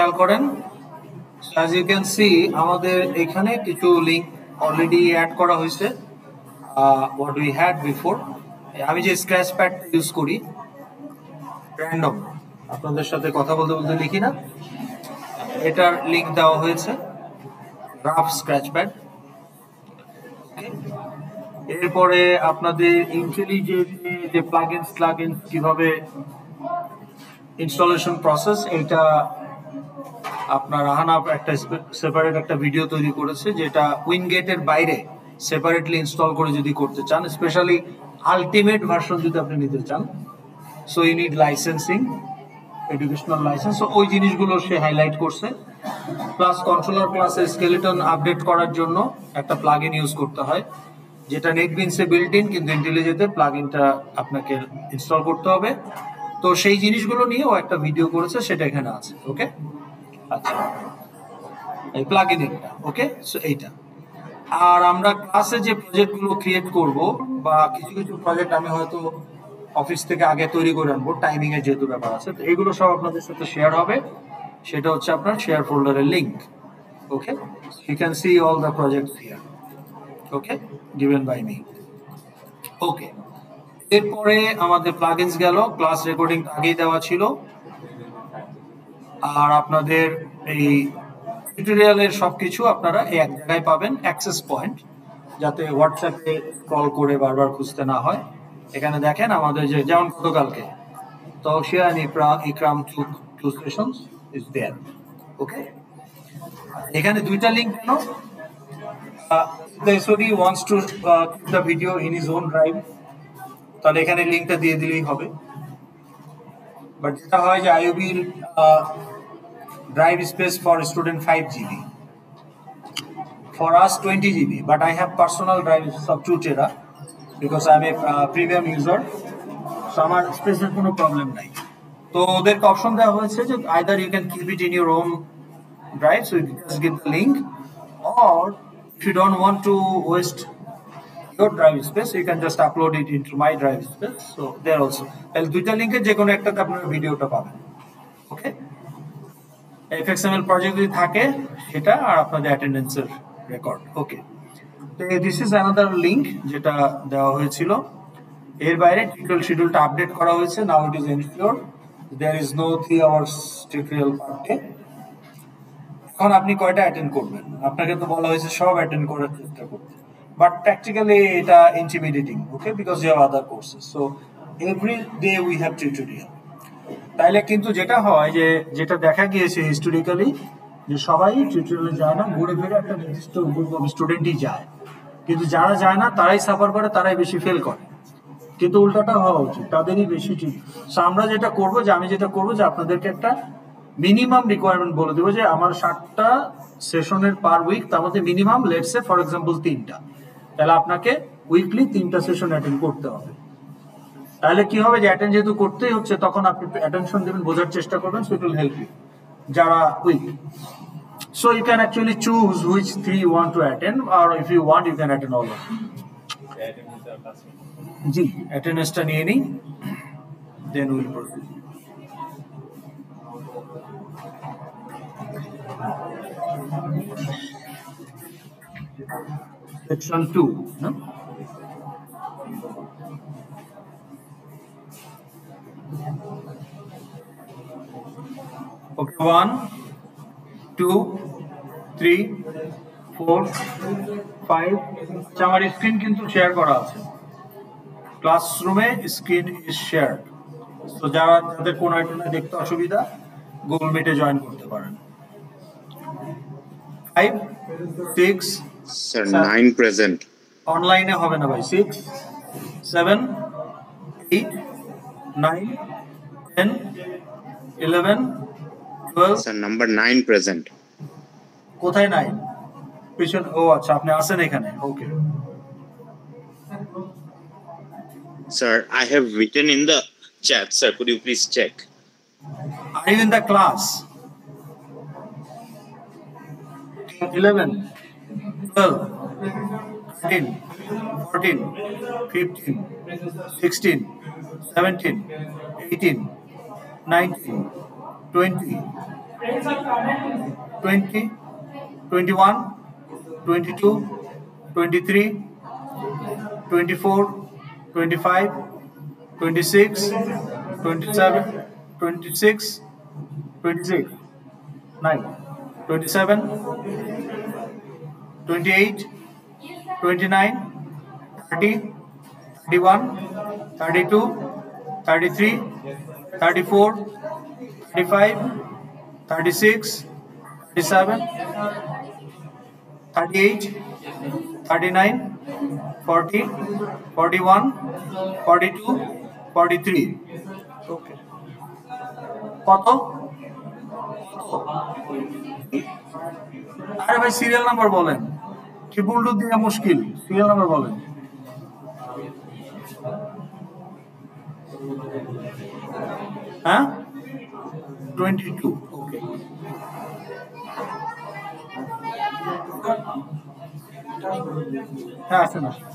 খেয়াল করেন, as you can see আমাদের এখানে কিছু লিংক অলরেডি অ্যাড করা হয়েছে what we had before. আমি যে স্ক্র্যাচ প্যাড ইউজ করি র্যান্ডম আপনাদের সাথে কথা বলতে বলতে লিখি না, এটার লিংক দেওয়া হয়েছে রাফ স্ক্র্যাচ প্যাড। এরপরে আপনাদের ইন্টেলিজেন্টলি যে প্লাগইনস কিভাবে ইনস্টলেশন প্রসেস, এটা আপনার আহানাব একটা সেপারেট একটা ভিডিও তৈরি করেছে, যেটা উইনগেটের বাইরে সেপারেটলি ইনস্টল করে যদি করতে চান, স্পেশালি আলটিমেট ভার্সন যদি আপনি নিতে চান, so you need licensing, educational licence. So ওই জিনিসগুলো সে হাইলাইট করছে। প্লাস কন্ট্রোলার ক্লাসে স্কেলেটন আপডেট করার জন্য একটা প্লাগইন ইউজ করতে হয়, যেটা নেটবিনসে বিল্ট ইন, কিন্তু ইন্টেলিজেন্টে প্লাগইনটা আপনাকে ইনস্টল করতে হবে। তো সেই জিনিসগুলো নিয়েও একটা ভিডিও করেছে, সেটা এখানে আছে। ওকে, আচ্ছা, এই প্লাগইনটা ওকে। সো এইটা, আর আমরা ক্লাসে যে প্রজেক্টগুলো ক্রিয়েট করব, বা কিছু কিছু প্রজেক্ট আমি হয়তো অফিস থেকে আগে তৈরি করে আনবো, টাইমিং এর যেহেতু ব্যাপার আছে, তো এগুলো সব আপনাদের সাথে শেয়ার হবে। সেটা হচ্ছে আপনার শেয়ার ফোল্ডারের link. Okay, you can see all the projects here, okay, given by me. Okay, এরপরে আমাদের প্লাগইনস গেল, ক্লাস রেকর্ডিং আগেই দেওয়া ছিল। আর আপনাদের এই টিউটোরিয়ালের সবকিছু আপনারা এক জায়গায় পাবেন, অ্যাক্সেস পয়েন্ট, যাতে হোয়াটসঅ্যাপে কল করে বারবার খুঁজতে না হয়। এখানে দেখেন আমাদের যে যেমন গতকালকে Taushia and Ikram two sessions is there. Okay, এখানে দুইটা লিংক কেন? the SOD wants to keep the video in his own drive, তাহলে এখানে লিংকটা দিয়ে দিলেই হবে। বাট যেটা হয় যে IOB drive space for student 5 GB, for us 20 GB, but I have personal drive of 2 tera because I'm a premium user, so আমার স্পেসের কোনো প্রবলেম নাই। তো ওদেরকে অপশন দেওয়া হয়েছে যে either you can keep it in your own drive, so you just give the link, or if you don't want to waste your drive space, you can just upload it into my drive space, so there also তাহলে দুইটা লিংকে যে কোনো একটাতে আপনারা ভিডিওটা পাবেন। ওকে, এফএক্সএমএল project যদি থাকে সেটা, আর আপনাদের অ্যাটেন্ডেন্সের রেকর্ড। ওকে, তো দিস ইজ অ্যানাদার লিংক যেটা দেওয়া হয়েছিল। এর বাইরে টিউটোরিয়াল শিডিউলটা আপডেট করা হয়েছে। Now it is ensure there is no 3 hours tutorial per day. এখন আপনি কয়টা অ্যাটেন্ড করবেন? আপনাকে তো বলা হয়েছে সব অ্যাটেন্ড করার চেষ্টা করতে, বাট প্র্যাকটিক্যালি এটা intimidating. Okay, because you have other courses, so every day we have tutorial. তাইলে কিন্তু যেটা হয় যে, যেটা দেখা গিয়েছে হিস্টোরিক্যালি, যে সবাই টিউটোরিয়ালে যায় না, ঘুরে ফিরে একটা নির্দিষ্ট গ্রুপ অফ স্টুডেন্টই যায়, কিন্তু যারা যায় না তারাই সাফার করে, তারাই বেশি ফেল করে। কিন্তু উল্টাটা হওয়া উচিত, তাদেরই বেশি ঠিক। সো আমরা যেটা করবো, যে আমি যেটা করবো, যে আপনাদেরকে একটা মিনিমাম রিকোয়ারমেন্ট বলে দেবো, যে আমার 60টা সেশনের পার উইক, তার মধ্যে minimum let's say for example 3টা, তাহলে আপনাকে উইকলি 3টা সেশন অ্যাটেন্ড করতে হবে। তাহলে কি হবে, যে অ্যাটেন্ড যেহেতু করতেই হচ্ছে, তখন আপনি অ্যাটেনশন দেবেন, বোঝার চেষ্টা করবেন, so it will help you যারা week. So you can actually choose which 3 you want to attend, or if you want you can attend all of them. জি, অ্যাটেন্ডেন্সটা নিয়ে নিই, দেন উইল প্রসিড। সেকশন 2, না? ওকে, 1 2 3 4 5। আমার স্ক্রিন কিন্তু শেয়ার করা আছে, ক্লাসরুমে screen is share. তো যাদের কোনো আইটেমে দেখতে অসুবিধা, গুগল মিটে জয়েন করতে পারেন। 5 6 স্যার 9 প্রেজেন্ট। অনলাইনে হবে না ভাই। 6 7 8 9 10 11 12। Sir number 9 present. কোথায় 9? পিছন। ও আচ্ছা, আপনি আছেন এখানে। ওকে Sir, I have written in the chat. Sir, could you please check? Are you in the class? 11 12 13 14 15 16 17 18 19 20 20, 21, 22, 23, 24, 25, 26, 27, 26, 26, 9, 27, 28, 29, 30, 31, 32, 33, 34, 35, 36, 37, 38, 39, 40, 41, 42, 43. Okay. কত? আরে ভাই সিরিয়াল নাম্বার বলেন, ট্রিপল টু দিয়ে মুশকিল, সিরিয়াল নাম্বার বলেন। হ্যাঁ 22. ওকে, হ্যাঁ আসেন আসেন।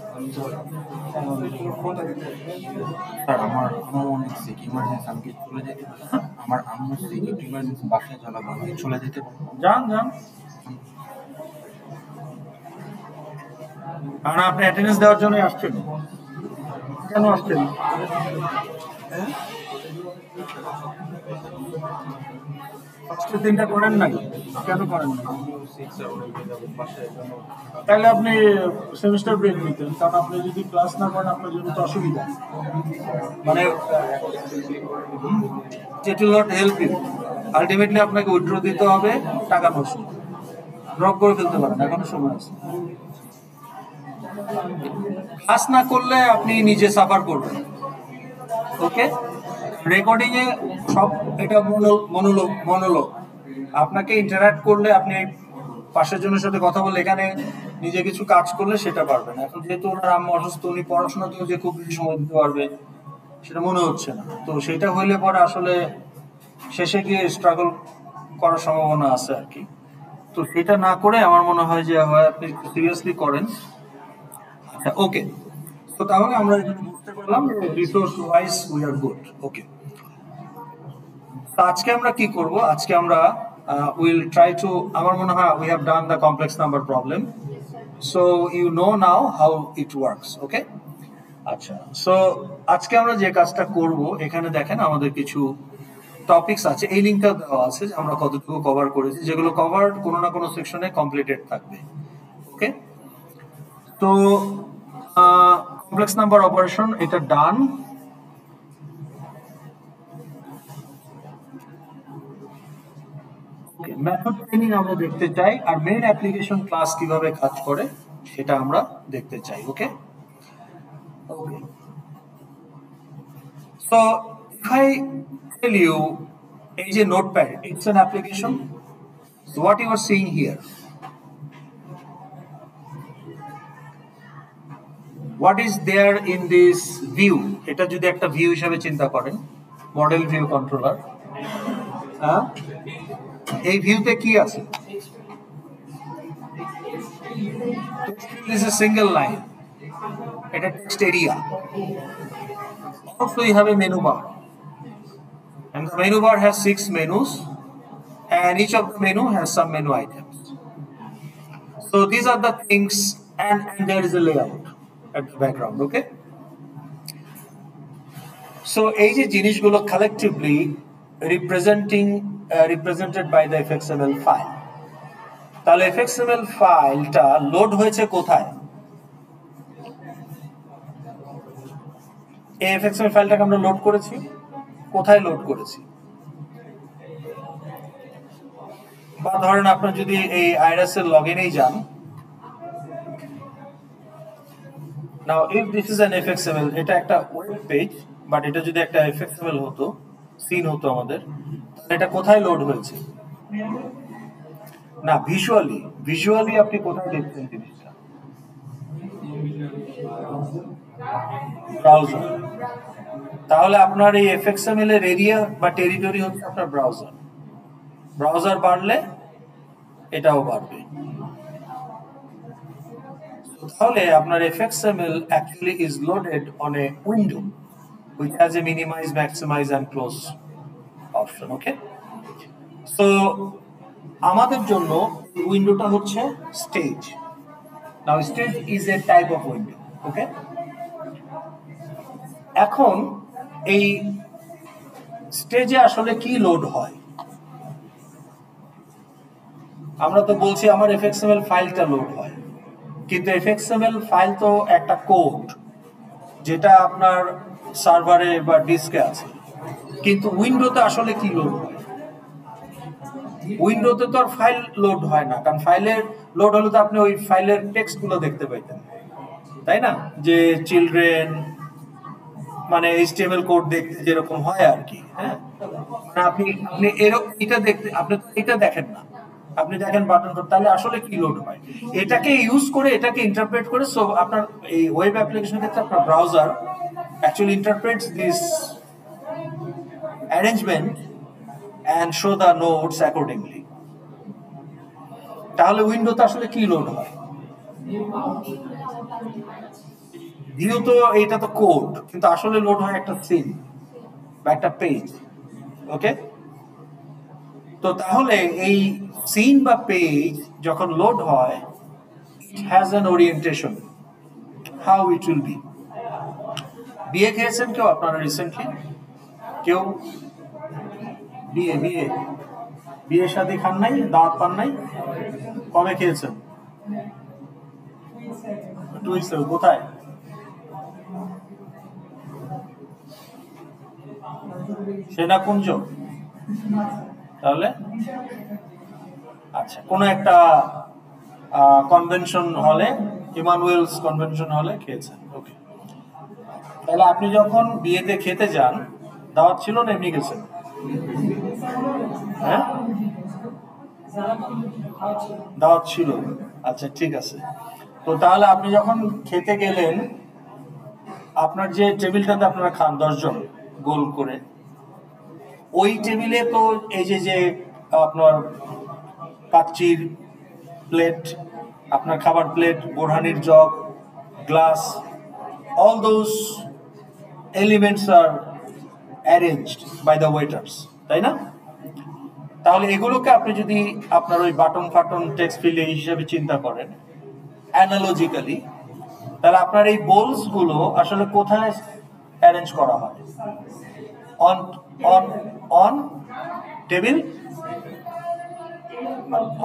স্যার আমার আমার অনেক সিক ইমার্জেন্সি, আমি কি চলে যেতে পারি? আমার আম্মু সিক, একটু ইমার্জেন্সি বাসায় চালাবো, আমি কি চলে যেতে পারবো? যান যান, কারণ আপনি অ্যাটেন্ডেন্স দেওয়ার জন্যই আসছেন। কেন আসছেন? ফার্স্টের দিনটা করেন নাই, কেন করেন নাই? তাহলে আপনি সেমিস্টার ব্রেক নিতেন, কারণ আপনি যদি ক্লাস না করেন আপনার জন্য তো অসুবিধা, মানে it will not help you. Ultimately আপনাকে উইথড্র দিতে হবে, টাকা নষ্ট, ড্রপ করে ফেলতে পারেন, এখনো সময় আছে। ক্লাস না করলে আপনি নিজে সাফার করবেন। ওকে, রেকর্ডিং এ সব এটা মনোলোগ আপনাকে ইন্টারাক্ট করলে, আপনি পাশের জনের সাথে কথা বললে, এখানে নিজে কিছু কাজ করলে সেটা পারবেন। এখন যেহেতু ওনার আম্মু অসুস্থ, উনি পড়াশোনাতেও যে খুব বেশি সময় দিতে পারবে সেটা মনে হচ্ছে না। তো সেটা হইলে পরে আসলে শেষে গিয়ে স্ট্রাগল করার সম্ভাবনা আছে আর কি। তো সেটা না করে আমার মনে হয় যে হয় আপনি সিরিয়াসলি করেন। আচ্ছা ওকে, তো তাহলে আমরা এখানে বুঝতে পারলাম যে resource wise we are good. Okay, তো আজকে আমরা কি করব? আজকে আমরা উইল ট্রাই টু, আমার মনে হয় we have done the complex number problem, so you know now how it works. Okay, আচ্ছা, সো আজকে আমরা যে কাজটা করব, এখানে দেখেন আমাদের কিছু টপিকস আছে, এই লিঙ্কটা দেওয়া আছে যে আমরা কতটুকু কভার করেছি, যেগুলো কভার কোনো না কোনো সেকশনে কমপ্লিটেড থাকবে। ওকে, তো কমপ্লেক্স নাম্বার অপারেশন এটা ডান। মেথড ট্রেনিং আমরা দেখতে চাই, আর মেইন অ্যাপ্লিকেশন ক্লাস কিভাবে কাজ করে সেটা আমরা দেখতে চাই। Okay, okay, so if I tell you, এই যে notepad, it's an application. So what you are seeing here, what is there in this view? এটা যদি একটা ভিউ হিসেবে চিন্তা করেন, মডেল ভিউ কন্ট্রোলার, হ্যাঁ, এই ভিউতে কি আছে? This is a single line, এটা text area. Also you have a menu bar, and the menu bar has 6 menus, and each of the menu has some menu items. So these are the things, and there is a layout at the background. Okay, so এই যে জিনিসগুলো collectively represented by the fxml file, তাহলে fxml ফাইলটা load হয়েছে কোথায়? এই fxml ফাইলটাকে আমরা load করেছি কোথায়? লোড করেছি, বা ধরেন আপনার যদি এই আইরাস এর লগইনেই যান, নাও if this is an fxml, এটা একটা ওয়েব পেজ, বাট এটা যদি একটা fxml হতো, সিন হতো আমাদের, তাহলে এটা কোথায় লোড হয়েছে? না, ভিজুয়ালি আপনি কোথায় দেখছেন জিনিসটা? ব্রাউজার। তাহলে আপনার এই fxml এর এরিয়া বা টেরিটরি হচ্ছে আপনার ব্রাউজার। ব্রাউজার বাড়লে এটাও বাড়বে। তাহলে আপনার fxml actually is loaded on a window which has a minimize, maximize and close option. Okay, so আমাদের জন্য উইন্ডোটা হচ্ছে stage. Now stage is a type of window. Okay, এখন এই স্টেজে আসলে কি লোড হয়? আমরা তো বলছি আমার এফএক্সএমএল ফাইলটা লোড হয়, কিন্তু এফএক্সএমএল ফাইল তো একটা কোড যেটা আপনার সার্ভারে বা ডিস্কে আছে, কিন্তু উইন্ডোতে আসলে কি লোড হয়? উইন্ডোতে তো আর ফাইল লোড হয় না, কারণ ফাইলের লোড হলে তো আপনি ওই ফাইলের টেক্সটগুলো দেখতে পাইতেন, তাই না? যে চিলড্রেন মানে এইচটিএমএল কোড দেখতে যেরকম হয় আর কি। হ্যাঁ, আপনি আপনি এরকম এটা দেখতে, আপনি এটা দেখেন না, আপনি দেখেন বাটন কোড। তাহলে আসলে কি লোড হয়? এটাকে ইউজ করে, এটাকে ইন্টারপ্রেট করে, সো আপনার এই ওয়েব অ্যাপ্লিকেশনের ক্ষেত্রে আপনার browser actually interprets this arrangement and show the notes accordingly. তাহলে উইন্ডোতে আসলে কি লোড হয়? ভিউ তো এটা তো কোড, কিন্তু আসলে লোড হয় একটা সিন বা একটা পেজ। ওকে, তো তাহলে এই সিন বা পেজ যখন লোড হয়, it has an orientation, how it will be. বিয়ে খেয়েছেন কেউ আপনারা রিসেন্টলি? কেউ বিয়ে বিয়ে বিয়ের সাথে খান নাই, দাওয়াত পান নাই? কবে খেয়েছেন? কোথায়? সেনাকুঞ্জ? তাহলে আচ্ছা, কোন একটা কনভেনশন হলে, ইমানুয়েলস কনভেনশন হলে খেয়েছেন। ওকে, তাহলে আপনি যখন বিয়েতে খেতে যান, দাওয়াত ছিল না এমনি গেছেন? হ্যাঁ, দাওয়াত ছিল। আচ্ছা, ঠিক আছে। তো তাহলে আপনি যখন খেতে গেলেন, আপনার যে টেবিলটাতে আপনারা খান 10 জন গোল করে, ওই টেবিলে তো এই যে যে আপনার কাচ্চির প্লেট, আপনার খাবার প্লেট, বোরহানির jug, glass, all those elements are arranged by the waiters, তাই না? তাহলে এগুলোকে আপনি যদি আপনার ওই বাটন ফাটন টেক্সট ফিল্ড হিসেবে চিন্তা করেন অ্যানালজিক্যালি, তাহলে আপনার এই বোলস গুলো আসলে কোথায় অ্যারেঞ্জ করা হয়? On on on table?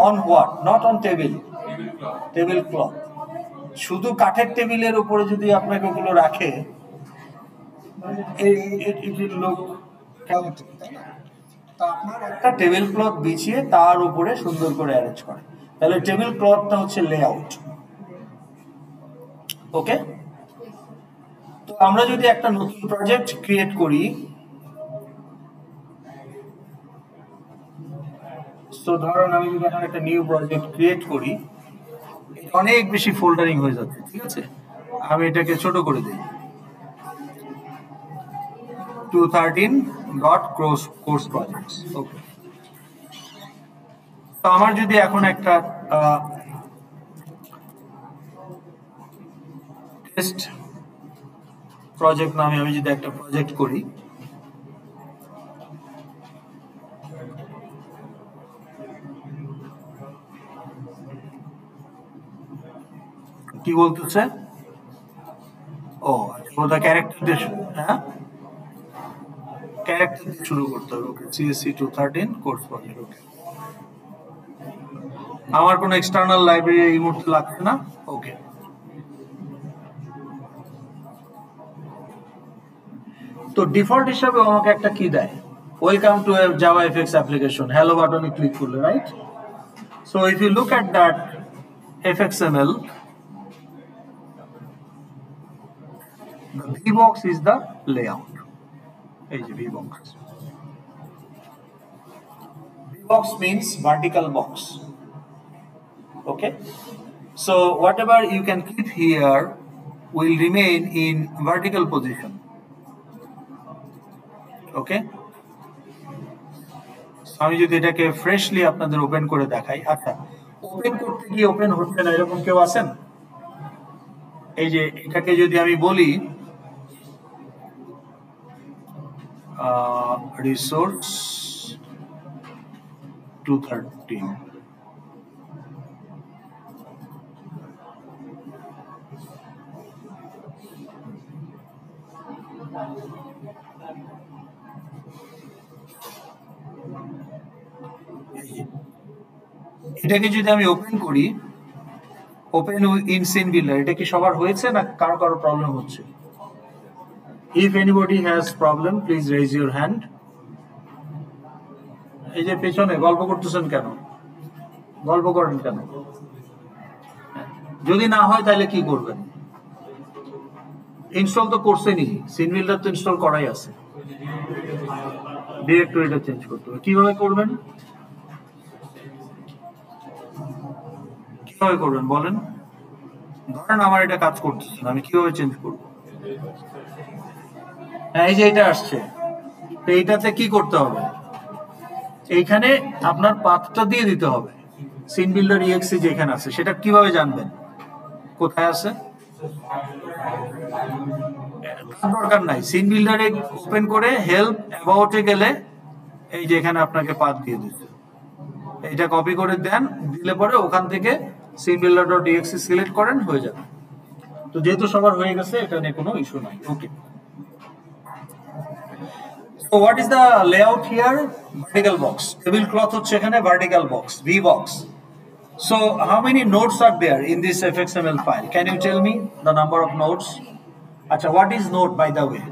On what? Not on table, table cloth. শুধু কাঠের টেবিলের উপরে যদি আপনাকে ওগুলো রাখে, একটা টেবিল ক্লথ বিছিয়ে তার উপরে সুন্দর করে অ্যারেঞ্জ করে, তাহলে টেবিল ক্লথটা হচ্ছে লেআউট। ওকে, তো আমরা যদি একটা নতুন প্রজেক্ট ক্রিয়েট করি, তো ধরুন আমি যদি এখন একটা নিউ প্রজেক্ট ক্রিয়েট করি, অনেক বেশি ফোল্ডারিং হয়ে যাচ্ছে, ঠিক আছে? আমি এটাকে ছোট করে দিই, 213.course projects। ওকে, তো আমার যদি এখন একটা টেস্ট প্রজেক্ট নামে আমি যদি একটা প্রজেক্ট করি, কি বলতেছে? ও ওটা ক্যারেক্টার দিয়ে, হ্যাঁ ক্যারেক্টার দিয়ে শুরু করতে হবে। ওকে, সিএসসি 213 কোর্স প্রজেক্ট। ওকে, আমার কোনো এক্সটার্নাল লাইব্রেরি এই মুহূর্তে লাগছে না। ওকে, তো ডিফল্ট হিসাবে আমাকে একটা কি দেয়? Welcome to Java FX application, hello বাটনে ক্লিক করলে, right? So if you look at that FXML, the VBox is the layout. এই যে VBox. VBox means vertical box. Okay, so whatever you can keep here will remain in vertical position. Okay, আমি যদি এটাকে freshly আপনাদের open করে দেখাই। আচ্ছা, open করতে গিয়ে ওপেন হচ্ছে না এরকম কেউ আছেন? এই যে এটাকে যদি আমি বলি রিসোর্স 213. এটাকে যদি আমি ওপেন করি, ওপেন ইন সিন বিল্ডার, এটা কি সবার হয়েছে না কারো কারো প্রবলেম হচ্ছে? If anybody has problem, please raise your hand. এই যে পেছনে গল্প করতেছেন কেন? গল্প করেন কেন? যদি না হয় তাহলে কি করবেন? ইনস্টল তো করছেনই, সিন বিল্ডার তো ইনস্টল করাই আছে, ডিরেক্টরিটা চেঞ্জ করতে হবে। কিভাবে করবেন? কিভাবে করবেন বলেন? ধরেন আমার এটা কাজ করতেছে না, আমি কিভাবে চেঞ্জ করব? হ্যাঁ, এই যে এটা আসছে, তো এইটাতে কি করতে হবে? এইখানে আপনার পাথটা দিয়ে দিতে হবে। সিন বিল্ডার ইএক্সি যেখানে আছে সেটা কিভাবে জানবেন কোথায় আছে? দরকার নাই, সিন বিল্ডারে ওপেন করে হেল্প অ্যাবাউটে গেলে এই যে এখানে আপনাকে পাথ দিয়ে দিচ্ছে, এটা কপি করে দেন, দিলে পরে ওখান থেকে scene builder dot exe select করেন, হয়ে যাবে। তো যেহেতু সবার হয়ে গেছে, এটা নিয়ে কোনো ইস্যু নাই। ওকে, so what is the layout here? Vertical box, tablecloth হচ্ছে এখানে vertical box, V box. So how many nodes are there in this fxml file? Can you tell me the number of nodes? Acha, what is node, by the way?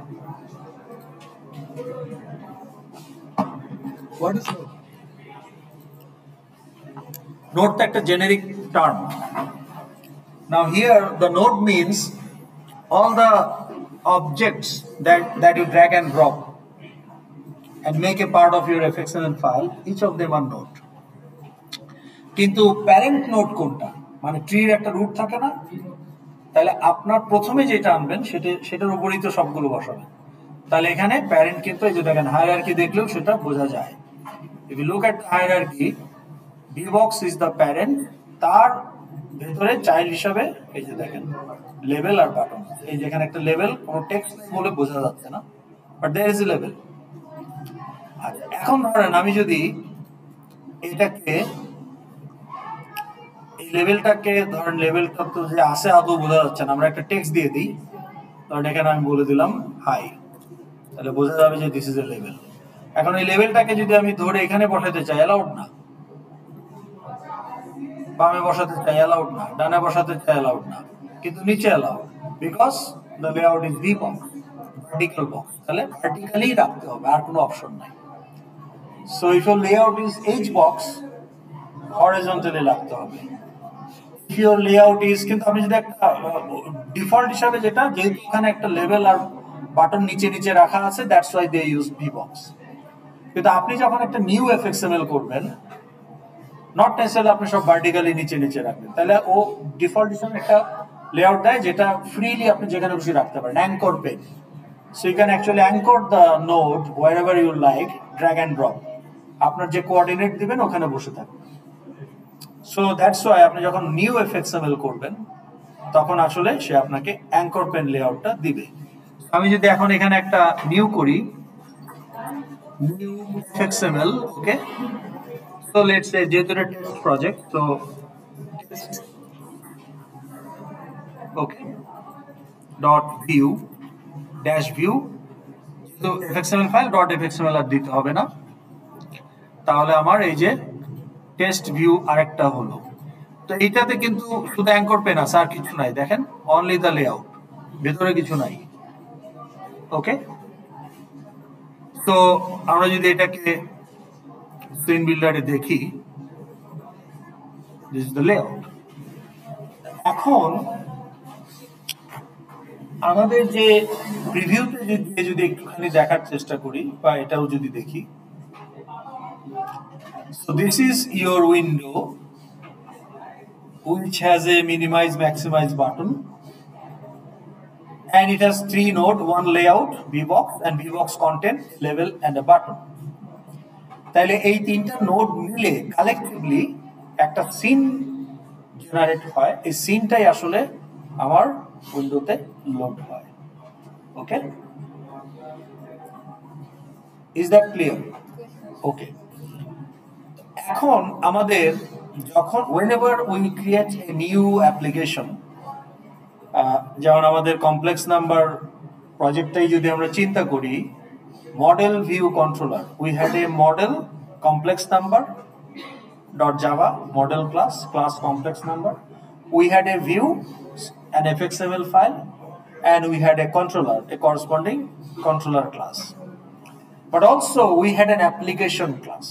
What is node? Node is a generic term. Now here the node means all the objects that you drag and drop and make a part of your fxml file, each of them are node. কিন্তু parent node কোনটা? মানে ট্রির একটা root থাকে না, তাহলে আপনার প্রথমে যেটা আনবেন সেটার উপরেই তো সবগুলো বসাবেন। তাহলে এখানে প্যারেন্ট কিন্তু এই যে দেখেন হায়ারার্কি দেখলেও সেটা বোঝা যায়। If you look at the hierarchy, vbox is the parent, তার ভেতরে চাইল্ড হিসাবে এই যে দেখেন লেভেল আর বাটন। এই যে এখানে একটা লেভেল, কোনো টেক্সট বলে বোঝা যাচ্ছে না, but there is a level. আচ্ছা, এখন ধরেন আমি যদি এটাকে, এই লেভেলটাকে ধরেন, লেভেলটা তো যে আছে আদৌ বোঝা যাচ্ছে না, আমরা একটা টেক্সট দিয়ে দিই, ধরেন এখানে আমি বলে দিলাম হাই, তাহলে বোঝা যাবে যে দিস ইজ এ লেভেল। এখন এই লেভেলটাকে যদি আমি ধরে এখানে বসাতে চাই, অ্যালাউড না। বামে বসাতে চাই, অ্যালাউড না। ডানে বসাতে চাই, অ্যালাউড না। কিন্তু নিচে allowed, because the layout is V box, vertical box, তাহলে ভার্টিক্যালি রাখতে হবে, আর কোনো অপশন নাই। So if your layout is H box, horizontally রাখতে হবে। ইফ ইউর লেআউট ইজ, কিন্তু আপনি যদি একটা ডিফল্ট হিসাবে যেটা, যেহেতু এখানে একটা লেভেল আর বাটন নিচে নিচে রাখা আছে, that's why they use V box. কিন্তু আপনি যখন একটা নিউ এফএক্সএমএল করবেন, নট নেসেসারি আপনি সব ভার্টিক্যালি নিচে নিচে রাখবেন, তাহলে ও ডিফল্ট হিসাবে একটা লেআউট দেয় যেটা ফ্রিলি আপনি যেখানে খুশি রাখতে পারেন, anchor pane. So you can actually anchor the node wherever you like, drag and drop, আপনার যে কোঅর্ডিনেট দিবেন ওখানে বসে থাকবে। সো দ্যাটস ওয়াই আপনি যখন নিউ এফএক্সএমএল করবেন, তখন আসলে সে আপনাকে অ্যাঙ্কর পেন লেআউটটা দিবে। আমি যদি এখন এখানে একটা নিউ করি, new FXML, okay, so let's say যেহেতু এটা টেস্ট প্রজেক্ট, তো okay dot view dash view, তো এফএক্সএমএল ফাইল ডট এফএক্সএমএল আর দিতে হবে না, তাহলে আমার এই যে টেস্ট ভিউ আরেকটা হলো। তো এইটাতে কিন্তু শুধু অ্যাঙ্কর পেন আছে, আর কিছু নাই, দেখেন অনলি দ্য লেআউট, ভেতরে কিছু নাই। ওকে, তো আমরা যদি এটাকে স্ক্রিন বিল্ডারে দেখি, দিস ইজ দ্য লেআউট। এখন আমাদের যে প্রিভিউতে যদি একটুখানি দেখার চেষ্টা করি, বা এটাও যদি দেখি, so this is your window which has a minimize maximize button, and it has 3 nodes, 1 layout, vbox, and vbox content, level, and a button. তাহলে এই তিনটা নোড মিলে কালেক্টিভলি একটা সিন জেনারেট হয়। এই সিনটাই আসলে আমার উইন্ডোতে লোড হয়। ওকে, ইজ দ্যাট ক্লিয়ার? ওকে, এখন আমাদের যখন whenever we create a new application, যেমন আমাদের কমপ্লেক্স নাম্বার প্রজেক্টটাই যদি আমরা চিন্তা করি, model view controller, we had a model complex number dot java model class complex number. We had a view, an fxml file, and we had a controller, a corresponding controller class. But also we had an application class.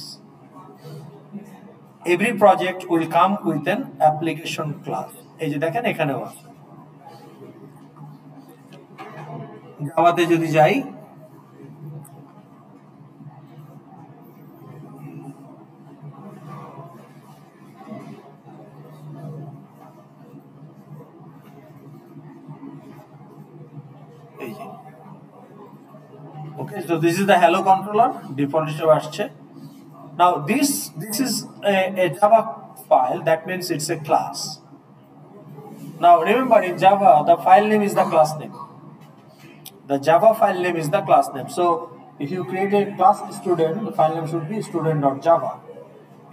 Every project will come with an application class. এই যে দেখেন এখানেও আছে। জাভাতে যদি যাই, okay, so this is the hello controller, default হিসেবে আসছে। Now this is a Java file, that means it's a class. Now remember, in Java the file name is the class name. The Java file name is the class name. So if you create a class student, the file name should be student.java.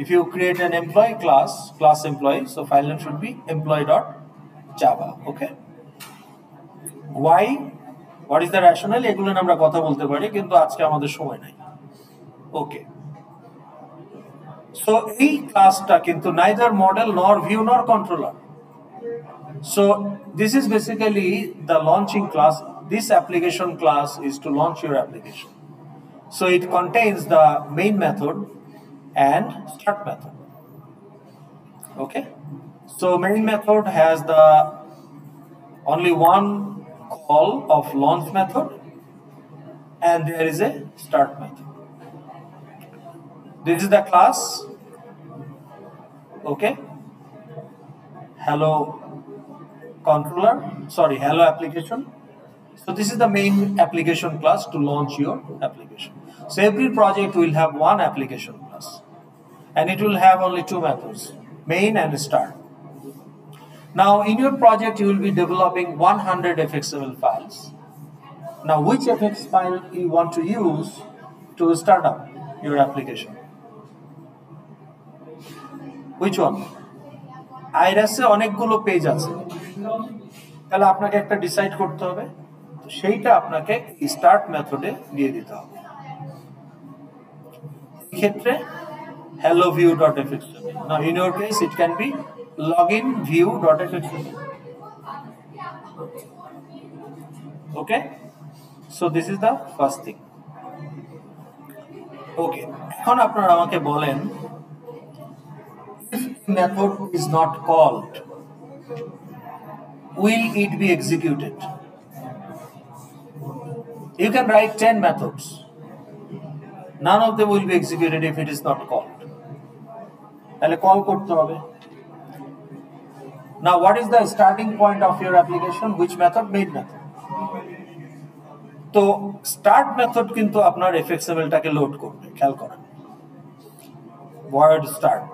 If you create an employee class employee, so file name should be employee.java. Okay, why, what is the rationale, এগুলো নিয়ে আমরা কথা বলতে পারি, কিন্তু আজকে আমাদের সময় নাই। ওকে, সো এই ক্লাসটা কিন্তু neither model nor view nor controller. So this is basically the launching class. This application class is to launch your application. So it contains the main method and start method. Okay, so main method has the only one call of launch method, and there is a start method. This is the class. Okay, hello controller, sorry, hello application. So this is the main application class to launch your application. So every project will have one application class, and it will have only two methods, main and start. Now in your project you will be developing 100 fxml files. Now which fx file you want to use to start up your application? Which one? আইরাসে অনেকগুলো page আছে, তাহলে আপনাকে একটা decide করতে হবে, তো সেইটা আপনাকে স্টার্ট মেথডে দিয়ে দিতে হবে। ক্ষেত্রে hello view.fxml. Now in your case it can be login view.fxml. Okay, so this is the first thing. Okay, এখন আপনারা আমাকে বলেন, if method is not called, will it be executed? You can write 10 methods, none of them will be executed if it is not called. তাহলে call করতে হবে। Now what is the starting point of your application? Which method? Main method. তো start method কিন্তু আপনার fxml টাকে load করবে, খেয়াল করেন, void start,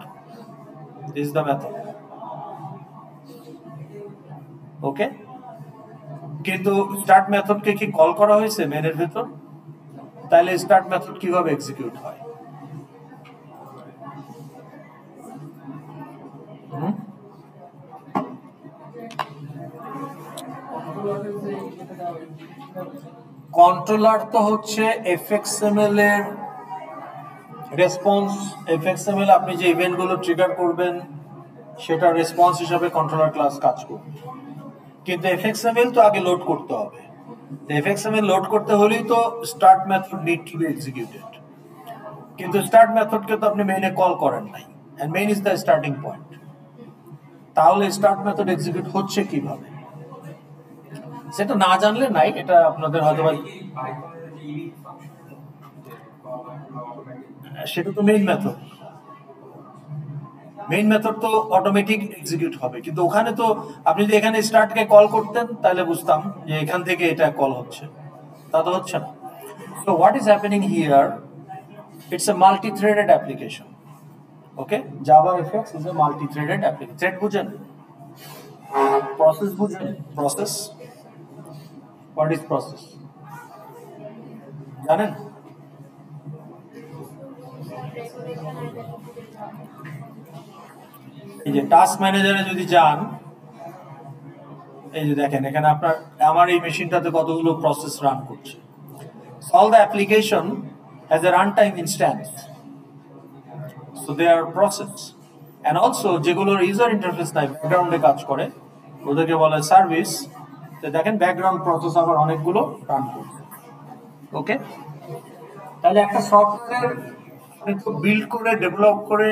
this is the method. ওকে, কিন্তু স্টার্ট মেথডকে কি কল করা হয়েছে মেনের ভিতর? তাহলে স্টার্ট মেথড কিভাবে এক্সিকিউট হয়? কন্ট্রোলার তো হচ্ছে fxml এর রেসপন্স। fxml আপনি যে ইভেন্টগুলো ট্রিগার করবেন সেটা রেসপন্স হিসাবে কন্ট্রোলার ক্লাস কাজ করবে, কিন্তু fxml তো আগে লোড করতে হবে। fxml লোড করতে হলেই তো start method need to be executed, কিন্তু স্টার্ট মেথডকে তো আপনি মেইনে কল করেন নাই, and main is the starting point. তাহলে স্টার্ট মেথড এক্সিকিউট হচ্ছে কিভাবে সেটা না জানলে নাই, এটা আপনাদের হয়তো সেটা তো মেইন মেথড, মেইন মেথড তো অটোমেটিক এক্সিকিউট হবে, কিন্তু ওখানে তো আপনি যদি এখানে স্টার্টকে কল করতেন তাহলে বুঝতাম যে এখান থেকে এটা কল হচ্ছে, তা তো হচ্ছে না। So what is happening here, it's a multi-threaded application. Okay, Java FX is a multi-threaded application. Thread বুঝেন? প্রসেস বুঝেন? প্রসেস, হোয়াট ইজ প্রসেস জানেন? এই যে টাস্ক ম্যানেজারে যদি যান, এই যে দেখেন এখানে আপনার আমার এই মেশিনটাতে কতগুলো প্রসেস রান করছে। All the application has a runtime instance, so they are process, and also যেগুলোর ইউজার ইন্টারফেস নাই, ব্যাকগ্রাউন্ডে কাজ করে, ওদেরকে বলে সার্ভিস। তো দেখেন ব্যাকগ্রাউন্ড প্রসেস আবার অনেকগুলো রান করছে। ওকে, তাহলে একটা সফটওয়্যার আপনি তো বিল্ড করে ডেভেলপ করে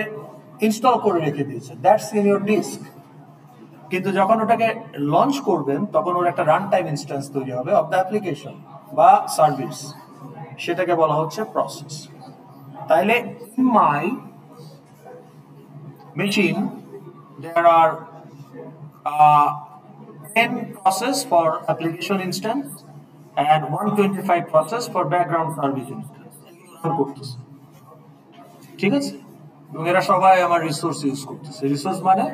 ইনস্টল করে রেখে দিয়েছেন, দ্যাটস ইন ইউর ডিস্ক, কিন্তু যখন ওটাকে লঞ্চ করবেন তখন ওর একটা রান টাইম ইনস্ট্যান্স তৈরি হবে অফ দ্য অ্যাপ্লিকেশন বা সার্ভিস, সেটাকে বলা হচ্ছে প্রসেস। তাইলে in my machine there are 10 process for application instance and 125 process for background service instance করতেছে, ঠিক আছে? এবং এরা সবাই আমার রিসোর্স ইউজ করতেছে। রিসোর্স মানে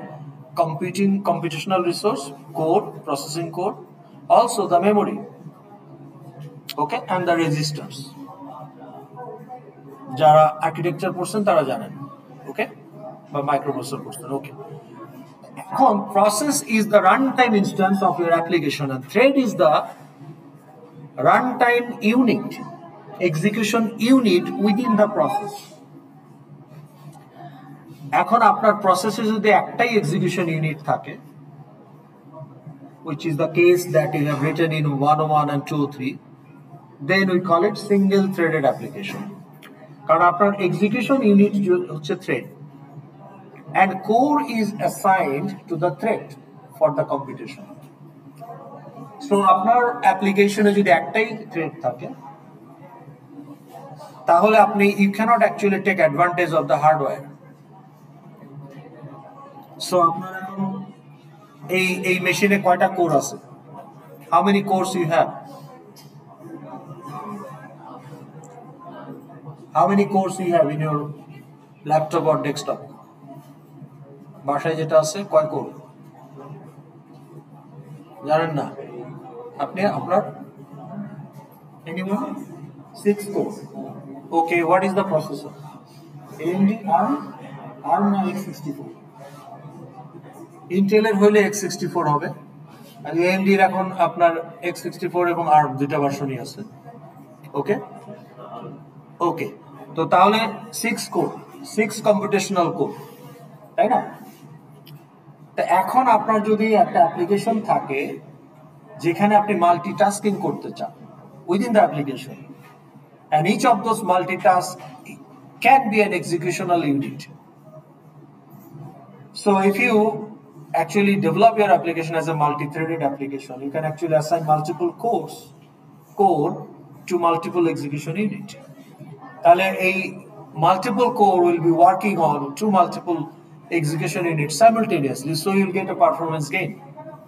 computational resource, code, processing code, also the memory, okay, and the registers. যারা আর্কিটেকচার পড়ছেন তারা জানেন, ওকে, বা মাইক্রোপ্রসেসর পড়ছেন, ওকে। এখন process is the run time instance of your application and thread is the runtime unit, execution unit within the process. এখন আপনার প্রসেসে যদি একটাই এক্সিকিউশন ইউনিট থাকে, which is the case that you have written in 101 and 203, then we call it single threaded application, কারণ আপনার execution unit হচ্ছে thread and core is assigned to the thread for the computation. So আপনার অ্যাপ্লিকেশনে যদি একটাই thread থাকে তাহলে আপনি you cannot actually take advantage of the hardware. So আপনার এখন এই মেশিনে কয়টা কোর আছে? How many cores you have? How many cores you have in your laptop or desktop? বাসায় যেটা আছে কয় কোর জানেন না আপনি? আপনার anyone? 6 core. Okay, what is the processor? AMD ARM না x64? ইন্টেলের হইলে x64 হবে, আর AMD এর এখন আপনার x64 এবং ARM দুইটা ভার্সনই আছে। ওকে ওকে, তো তাহলে 6 কোর, 6 কম্পিউটেশনাল কোর, তাই না? তো এখন আপনার যদি একটা অ্যাপ্লিকেশন থাকে যেখানে আপনি মাল্টিটাস্কিং করতে চান within the application, and each of those multitask can be an executional unit. So if you actually develop your application as a multi-threaded application, you can actually assign multiple core to multiple execution unit. তাহলে এই multiple core will be working on two multiple execution units simultaneously, so you'll get a performance gain.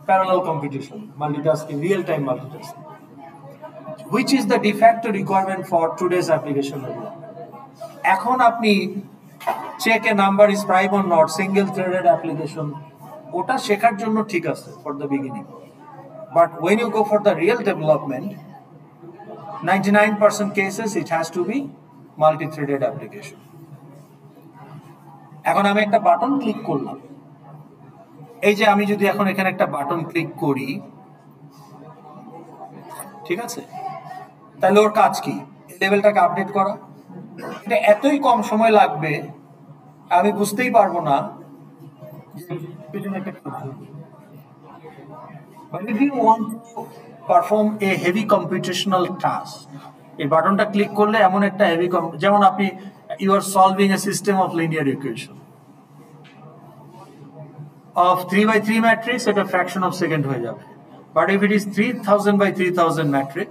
Parallel computation, multitasking, real-time multitasking, which is the de facto requirement for today's application development. এখন আপনি check a number is prime or not, single threaded application, ওটা শেখার জন্য ঠিক আছে for the beginning, but when you go for the real development, 99% cases it has to be multi-threaded application. এখন আমি একটা বাটন ক্লিক করলাম, এই যে আমি যদি এখন এখানে একটা বাটন ক্লিক করি, ঠিক আছে, তাহলে ওর কাজ কি? এই লেভেলটাকে আপডেট করা। এটা এতই কম সময় লাগবে আমি বুঝতেই পারবো না যে পেছনে একটা কাজ হবে। But if you want to perform a heavy computational task, এই বাটনটা ক্লিক করলে এমন একটা হেভি, যেমন আপনি you are solving a system of linear equation of 3x3 matrix, এটা fraction of second হয়ে যাবে। But if it is 3000 by 3000 matrix,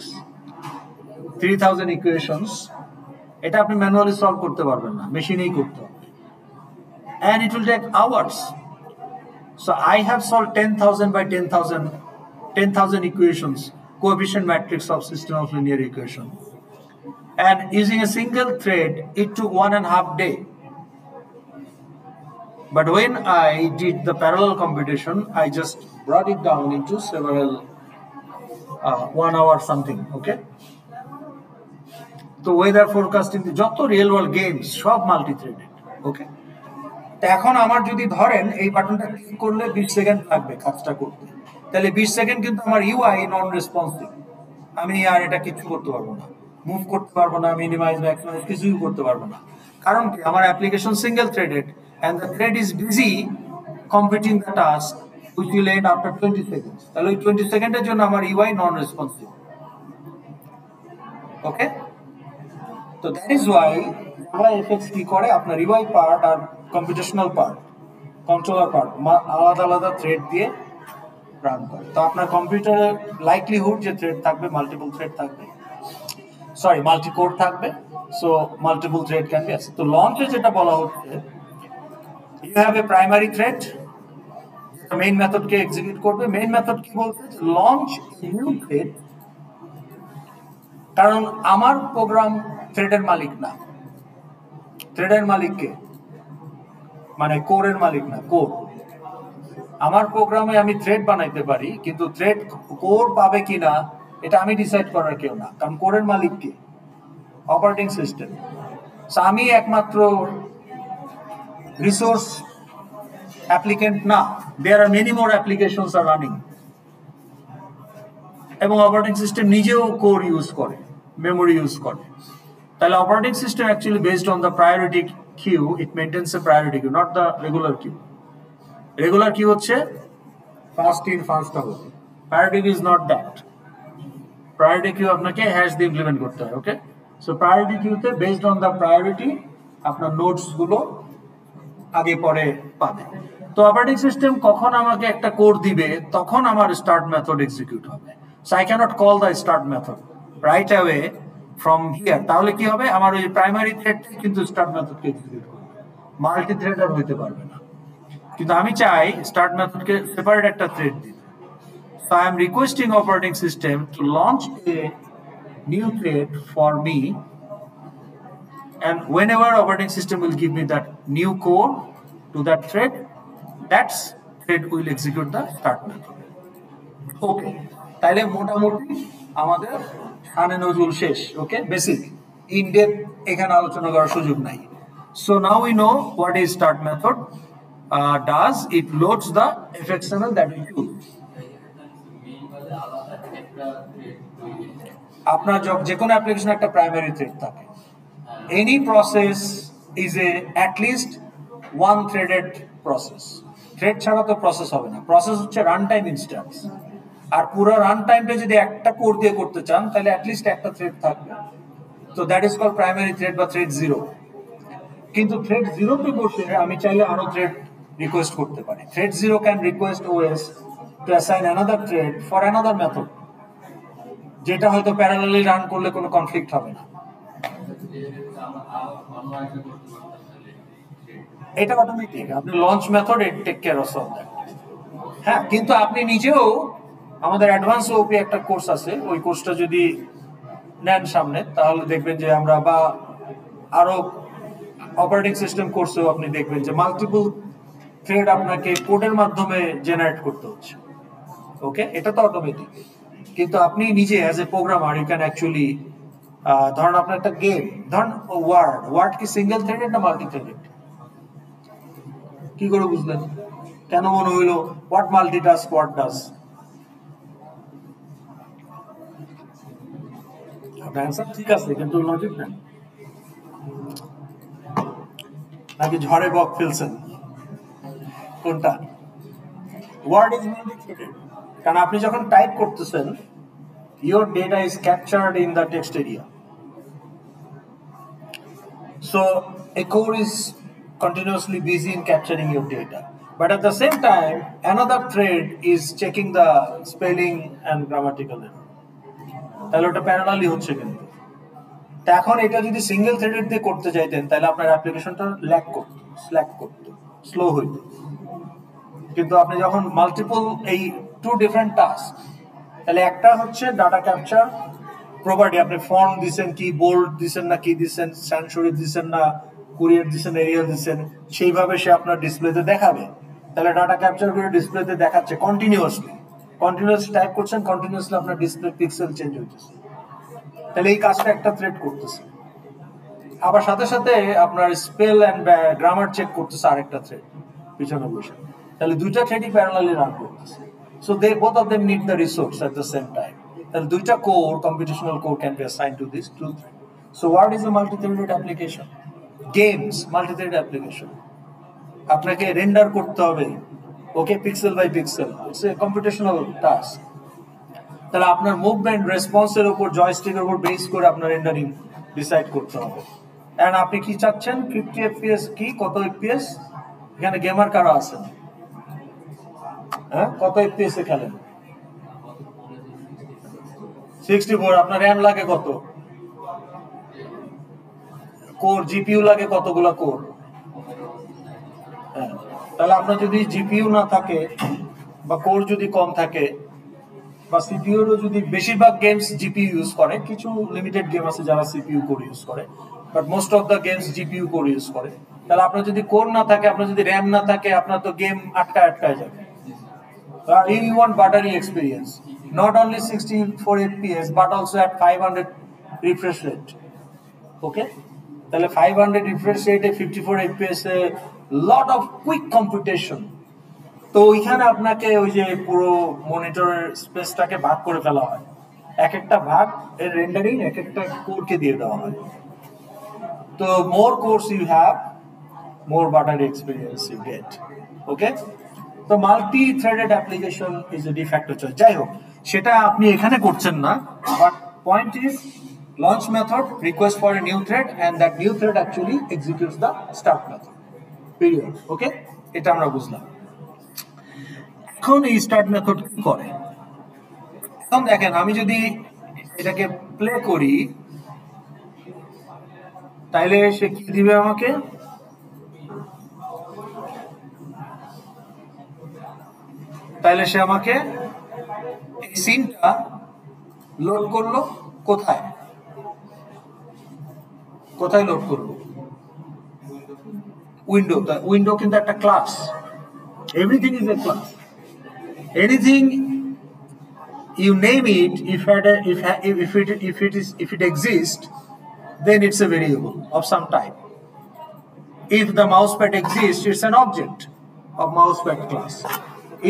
3000 equations, এটা আপনি ম্যানুয়ালি সলভ করতে পারবেন না, মেশিনেই করতে হবে, and it will take hours. So I have solved 10,000 by 10,000 equations, coefficient matrix of system of linear equation, and using a single thread it took 1.5 days. But when I did the parallel computation, I just brought it down into several 1 hour something. Okay, তো weather forecasting যত real world games সব multi threaded. ওকে, তো এখন আমার যদি ধরেন এই বাটনটা ক্লিক করলে 20 সেকেন্ড লাগবে কাজটা করতে, তাহলে 20 সেকেন্ড কিন্তু আমার ইউআই নন রেসপন্সিভ, আমি আর এটা কিছু করতে পারবো না, মুভ করতে পারবো না, মিনিমাইজ ম্যাক্সিমাইজ কিছুই করতে পারবো না। কারণ কি, আমার application single threaded and the thread is busy completing the task which will end after 20 seconds. তাহলে ওই 20 সেকেন্ডের জন্য আমার ইউআই নন রেসপন্সিভ। ওকে, তো that is Y Java FX কি করে, আপনার ইউআই পার্ট আর কম্পিউটেশনাল পার্ট, কন্ট্রোলার পার্ট আলাদা আলাদা থ্রেড দিয়ে রান করে। তো আপনার কম্পিউটারে লাইকলিহুড যে থ্রেড থাকবে, মাল্টিপল থ্রেড থাকবে, সরি মাল্টি কোর থাকবে, so multiple thread can be আছে। তো লঞ্চে যেটা বলা হচ্ছে, you have a primary thread, main মেথডকে এক্সিকিউট করবে। মেইন মেথড কি বলছে, লঞ্চ নিউ থ্রেড, কারণ আমার প্রোগ্রাম থ্রেডের মালিক না, থ্রেডের মালিক কে, মানে কোরের মালিক না, কোর। আমার প্রোগ্রামে আমি থ্রেড বানাইতে পারি, কিন্তু থ্রেড কোর পাবে কিনা এটা আমি ডিসাইড করার কেউ না, কারণ কোরের মালিক কে, অপারেটিং সিস্টেম। আমি একমাত্র রিসোর্স অ্যাপ্লিকেন্ট না, there are many more applications are running, এবং অপারেটিং সিস্টেম নিজেও কোর ইউজ করে, মেমোরি ইউজ করে। তাহলে operating system actually based on the priority queue, it maintains a priority queue, not the regular queue. Regular queue হচ্ছে first in first out, priority queue is not that. Priority queue আপনাকে hash দিয়ে implement করতে হয়। ওকে, সো priority কিউতে based on the priority আপনার notes গুলো আগে পরে পাবে। তো অপারেটিং সিস্টেম কখন আমাকে একটা কোড দিবে, তখন আমার স্টার্ট মেথড এক্সিকিউট হবে। So I can't call the start method right away from here. তাহলে কি হবে, আমার ওই প্রাইমারি থ্রেড কিন্তু স্টার্ট মেথডকে এক্সিকিউট করবে, মাল্টি থ্রেড আর হইতে পারবে না। কিন্তু আমি চাই স্টার্ট মেথডকে সেপারেট একটা থ্রেড দিতে। So I am requesting operating system to launch a new thread for me, and whenever operating system will give me that new code to that thread, that thread will execute the start method. Okay, তাইলে মোটামুটি আমাদের শানে নজরুল শেষ। ওকে, basic in depth এখানে আলোচনা করার সুযোগ নাই। So now we know what is start method does. It loads the FXML that we use. আপনার যে কোনো অ্যাপ্লিকেশন একটা প্রাইমারি থ্রেড থাকে। Any process is a at least one threaded process. Thread ছাড়া তো প্রসেস হবে না। প্রসেস হচ্ছে রান টাইম ইনস্ট্যান্স, আর পুরো রান টাইমটা যদি একটা কোর দিয়ে করতে চান তাহলে অ্যাট লিস্ট একটা থ্রেড থাকবে। তো that is called primary thread বা থ্রেড জিরো। কিন্তু থ্রেড জিরোতে বসে আমি চাইলে আরো থ্রেড রিকোয়েস্ট করতে পারি। Thread zero can request OS to assign another thread for another method, যেটা হয়তো প্যারালালি রান করলে কোনো কনফ্লিক্ট হবে না। এটা অটোমেটিক, আপনি launch method it take care of that. হ্যাঁ, কিন্তু আপনি নিজেও, আমাদের অ্যাডভান্স ওপি একটা কোর্স আছে, ওই কোর্সটা যদি নেন সামনে তাহলে দেখবেন যে আমরা, বা আরো অপারেটিং সিস্টেম কোর্সেও আপনি দেখবেন যে মাল্টিপল থ্রেড আপনাকে কোডের মাধ্যমে জেনারেট করতে হচ্ছে। ওকে, এটা তো অটোমেটিক, কিন্তু আপনি নিজে as a programmer you can actually, ধরেন আপনার একটা গেম, ধরেন ওয়ার্ড কি সিঙ্গেল থ্রেডেড না মাল্টি থ্রেডেড? কি করে বুঝলেন? কেন মনে হইলো হোয়াট মাল্টিটাস্ক হোয়াট ডাজ? আপনার অ্যান্সার ঠিক আছে, কিন্তু লজিক না, নাকি ঝড়ে বক ফেলছেন? কোনটা? ওয়ার্ড ইজ মাল্টি থ্রেডেড, কারণ আপনি যখন টাইপ করতেছেন your data is captured in the text area, so a core is continuously busy in capturing your data, but at the same time another thread is checking the spelling and grammatical error. তাহলে ওটা parallelly হচ্ছে। কিন্তু এখন এটা যদি single threaded দিয়ে করতে চাইতেন তাহলে আপনার অ্যাপ্লিকেশনটা স্ল্যাক করতো, স্লো হইতো। কিন্তু আপনি যখন মাল্টিপল, এই টু ডিফারেন্ট টাস্ক, তাহলে একটা হচ্ছে ডাটা ক্যাপচার প্রপার্টি, আপনি ফন্ট দিচ্ছেন কি, বোল্ড দিচ্ছেন না, কি দিচ্ছেন, স্যানসরি দিচ্ছেন না, কুরিয়ার দিচ্ছেন, এরিয়াল দিচ্ছেন, সেইভাবে সে আপনার ডিসপ্লেতে দেখাবে। তাহলে ডাটা ক্যাপচার করে ডিসপ্লেতে দেখাচ্ছে কন্টিনিউয়াসলি টাইপ করছেন, কন্টিনিউয়াসলি আপনার ডিসপ্লে পিক্সেল চেঞ্জ হইতেছে। তাহলে এই কাজটা একটা থ্রেড করতেছে। আবার সাথে সাথে আপনার স্পেল এন্ড গ্রামার চেক করতেছে আরেকটা থ্রেড পিছনে বসে, তাহলে দুইটা থ্রেডই প্যারালালি রান করতেছে। So they both of them need the resource at the same time. তাহলে দুইটা core, computational core can be assigned to this two thread. So what is a multi-threaded application? Games multi-threaded application. আপনাকে render করতে হবে, okay, pixel by pixel, it's a computational task. তাহলে আপনার movement রেসপন্সের উপর, জয়স্টিকের উপর base করে আপনার রেন্ডারিং ডিসাইড করতে হবে। এন্ড আপনি কি চাচ্ছেন, 50 এফপিএস কি, কত এফপিএস? এখানে গেমার কারা আছেন? হ্যাঁ, কত এফপিএস এ খেলেন? 64। আপনার র্যাম লাগে কত? কোর, জিপিইউ লাগে কতগুলা কোর? হ্যাঁ, তাহলে আপনার যদি জিপিইউ না থাকে বা কোর যদি কম থাকে বা সিপিইউরও যদি, বেশিরভাগ গেমস জিপিইউ ইউজ করে, কিছু লিমিটেড গেম আছে যারা সিপিইউ কোর ইউজ করে, but most of the games GPU core use করে। তাহলে আপনার যদি কোর না থাকে, আপনার যদি র্যাম না থাকে, আপনার তো গেম আটকায় যাবে। You want buttery experience, not only 64 fps but also at 500 refresh rate. Okay, তাহলে 500 refresh rate A 54 fps A lot of quick computation। তো ওইখানে আপনাকে ওই যে পুরো মনিটরের স্পেসটাকে ভাগ করে ফেলা হয়, এক একটা ভাগ এর রেন্ডারিং এক একটা কোরকে দিয়ে দেওয়া হয়। তো more cores you have, more better experience you get. Okay, তো multi threaded application is a de facto choice. যাই হোক, সেটা আপনি এখানে করছেন না, but point is launch method request for a new thread and that new thread actually executes the start method, period. ওকে, এটা আমরা বুঝলাম। এখন এই স্টার্ট মেথড কি করে? এখন দেখেন, আমি যদি এটাকে প্লে করি তাইলে সে কি দিবে আমাকে? তাইলে সে আমাকে এই সিনটা লোড করলো কোথায়? কোথায় লোড করলো? উইন্ডো। উইন্ডো কিন্তু একটা class, everything is a class. Anything you name it, if it exists, then it's a variable of some type. If the mousepad exists, it's an object of mousepad class.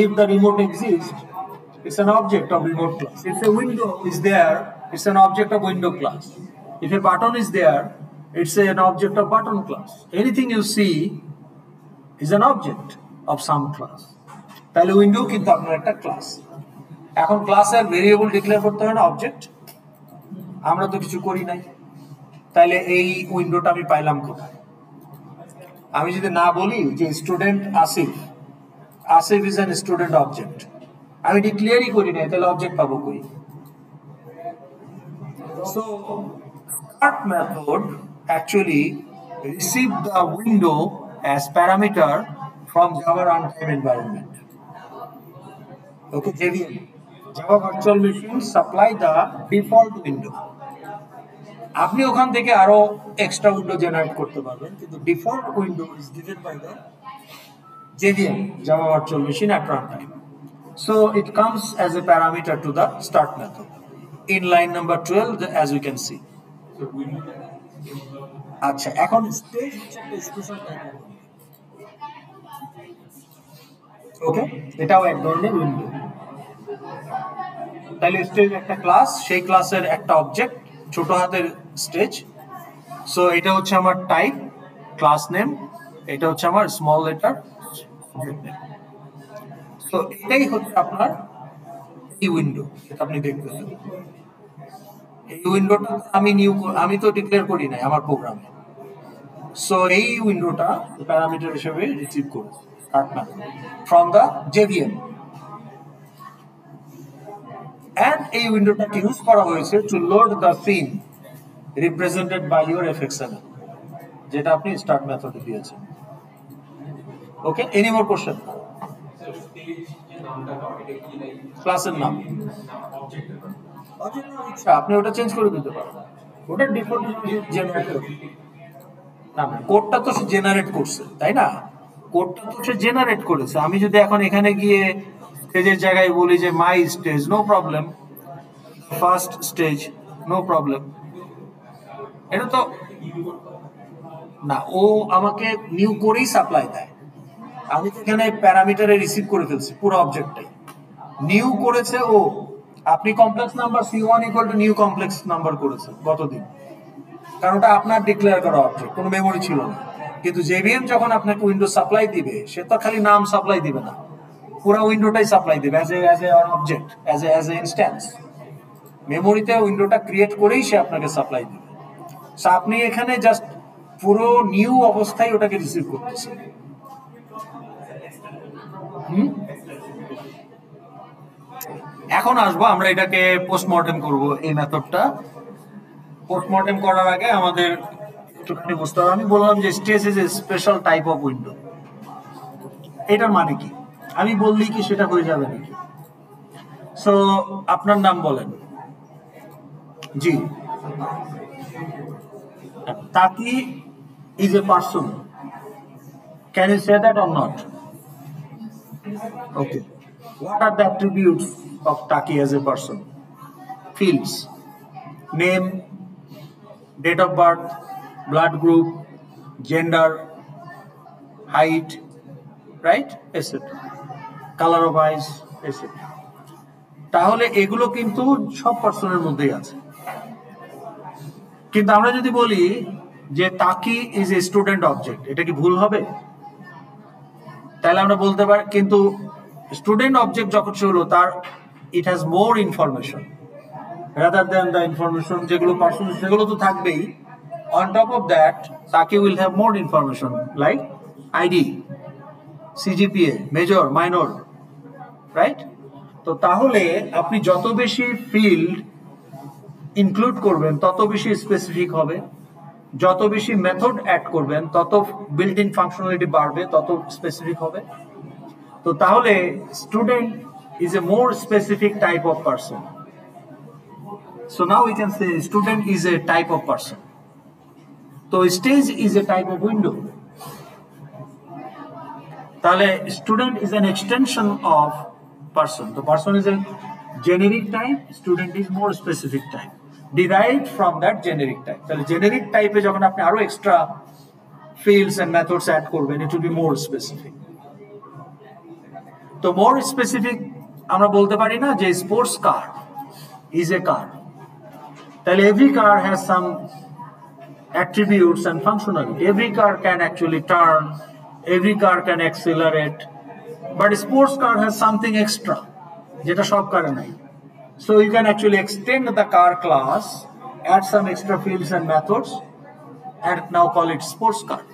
If the remote exists, it's an object of remote class. If a window is there, it's an object of window class. If a button is there, it's an object of button class. Anything you see is an object of some class. তাহলে window কিন্তু আপনার একটা class. এখন ক্লাসের variable declare করতে হয় না, object? আমরা তো কিছু করি নাই। তাহলে এই উইন্ডোটা আমি পাইলাম কোথায়? আমি যদি না বলি যে student Asif, Asif is an student object, আমি ডিক্লেয়ারই করি নাই, তাহলে অবজেক্ট পাবো কই? So start method actually receive the window as parameter from Java runtime environment. Okay, JVM, Java Virtual Machine supply the default window. আপনি ওখান থেকে আরো এক্সট্রা উইন্ডো জেনারেট করতে পারবেন, কিন্তু default window is given by the JVM, Java Virtual Machine at runtime. So it comes as a parameter to the start method in line number 12, as we can see. আচ্ছা, এখন stage special type. ওকে, এটাও এক ধরনের window. তাহলে stage একটা class, সেই ক্লাসের একটা অবজেক্ট, ছোট হাতের স্টেজ। সো এটা হচ্ছে আমার টাইপ, ক্লাস নেম, এটা হচ্ছে আমার small letter object name. So এটাই হচ্ছে আপনার এই উইন্ডো, এটা আপনি দেখবেন। এই উইন্ডোটা আমি তো ডিক্লেয়ার করি নাই আমার প্রোগ্রামে। সো এই উইন্ডোটা প্যারামিটার হিসেবে রিসিভ করেছে from the JVM, and এই উইন্ডোটা ইউজ করা হয়েছে to load the scene represented by your fxml, যেটা আপনি স্টার্ট মেথডে দিয়েছেন। Okay, any more question? ক্লাসের নাম আচ্ছা, আপনি ওটা চেঞ্জ করে দিতে পারেন, ওটা ডিফল্ট জেনারেট করবে না। কোডটা তো সে জেনারেট করছে, তাই না? কোডটা তো সে জেনারেট করেছে। আমি যদি এখন এখানে গিয়ে স্টেজের জায়গায় বলি যে my stage, no problem, first stage, no problem, এটা তো না, ও আমাকে নিউ করেই সাপ্লাই দেয়। আমি তো এখানে প্যারামিটারে রিসিভ করে ফেলছি পুরো অবজেক্টটাই। নিউ করেছে ও। আপনি complex number C1 equal to new complex number করেছে গতদিন, কারণ ওটা আপনার ডিক্লেয়ার করা অবজেক্ট, কোনো মেমোরি ছিল না। কিন্তু জেভিএম যখন আপনাকে উইন্ডো সাপ্লাই দিবে, সে তো খালি নাম সাপ্লাই দিবে না, পুরো উইন্ডোটাই সাপ্লাই দিবে as a object, as a instance. মেমোরিতে উইন্ডোটা ক্রিয়েট করেই সে আপনাকে সাপ্লাই দিবে। সো আপনি এখানে জাস্ট পুরো নিউ অবস্থায় ওটাকে রিসিভ করতেছেন। এখন আসবো আমরা এটাকে পোস্টমর্টেম করব। এই মেথডটা পোস্টমর্টেম করার আগে আমাদের একটুখানি বুঝতে হবে। আমি বললাম যে stage is a special type of window. এটার মানে কি? আমি বললেই কি সেটা হয়ে যাবে নাকি? সো আপনার নাম বলেন। জি, Taki is a person. Can you say that or not? Okay. What are the attributes of Taki as a person? Fields: name, date of birth, blood group, gender, height, right, etc. Color of eyes, etc. তাহলে এগুলো কিন্তু সব পার্সনের মধ্যেই আছে। কিন্তু আমরা যদি বলি যে তাকি ইজ এ স্টুডেন্ট অবজেক্ট, এটা কি ভুল হবে? তাহলে আমরা বলতে পারি, কিন্তু স্টুডেন্ট অবজেক্ট যখন হলো তার it has more information rather than the information যেগুলো পার্সন, সেগুলো তো থাকবেই। অন টপ অফ দ্যাট তাকি will have more information like ID, CGPA, major, minor, right? তো তাহলে আপনি যত বেশি ফিল্ড ইনক্লুড করবেন তত বেশি স্পেসিফিক হবে, যত বেশি মেথড অ্যাড করবেন তত বিল্ট ইন ফাংশনালিটি বাড়বে, তত স্পেসিফিক হবে। তো তাহলে student is a more specific type of person. So now we can say student is a type of person. তো stage is a type of window. তাহলে student is an extension of person. তো person is a generic type, student is more specific type derived from that generic type. তাহলে generic type এ যখন আপনি আরো extra fields and methods add করবেন, it will be more specific. তো more specific আমরা বলতে পারি না যে sports car is a car. তাহলে every car has some attributes and functionality. Every car can actually turn, every car can accelerate, but sports car has something extra যেটা সব কারে নাই। So you can actually extend the car class, add some extra fields and methods, and now call it sports car.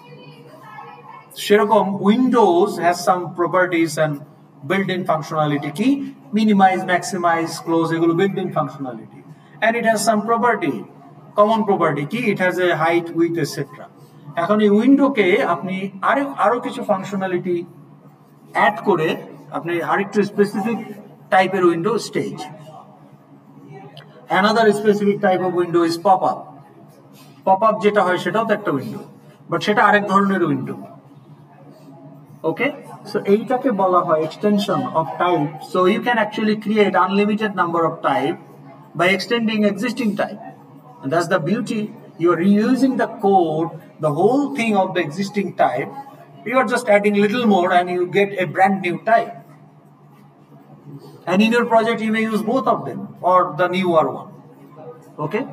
সেরকম Windows has some properties and built-in functionality কি minimize, maximize, close, এগুলো built-in functionality, and it has some property, common property কি it has a height, width, etc. এখন এই উইন্ডোকে আপনি আরো কিছু functionality add করে আপনি আরেকটু স্পেসিফিক টাইপের window stage. Another specific type of window is pop up. Pop up যেটা হয় সেটাও তো একটা উইন্ডো, বাট সেটা আরেক ধরনের উইন্ডো। ওকে, সো এইটাকে বলা হয় extension of type. So you can actually create unlimited number of type by extending existing type. That's the beauty. You are reusing the code, the whole thing of the existing type. You are just adding little more and you get a brand new type. And in your project, you may use both of them or the newer one. Okay?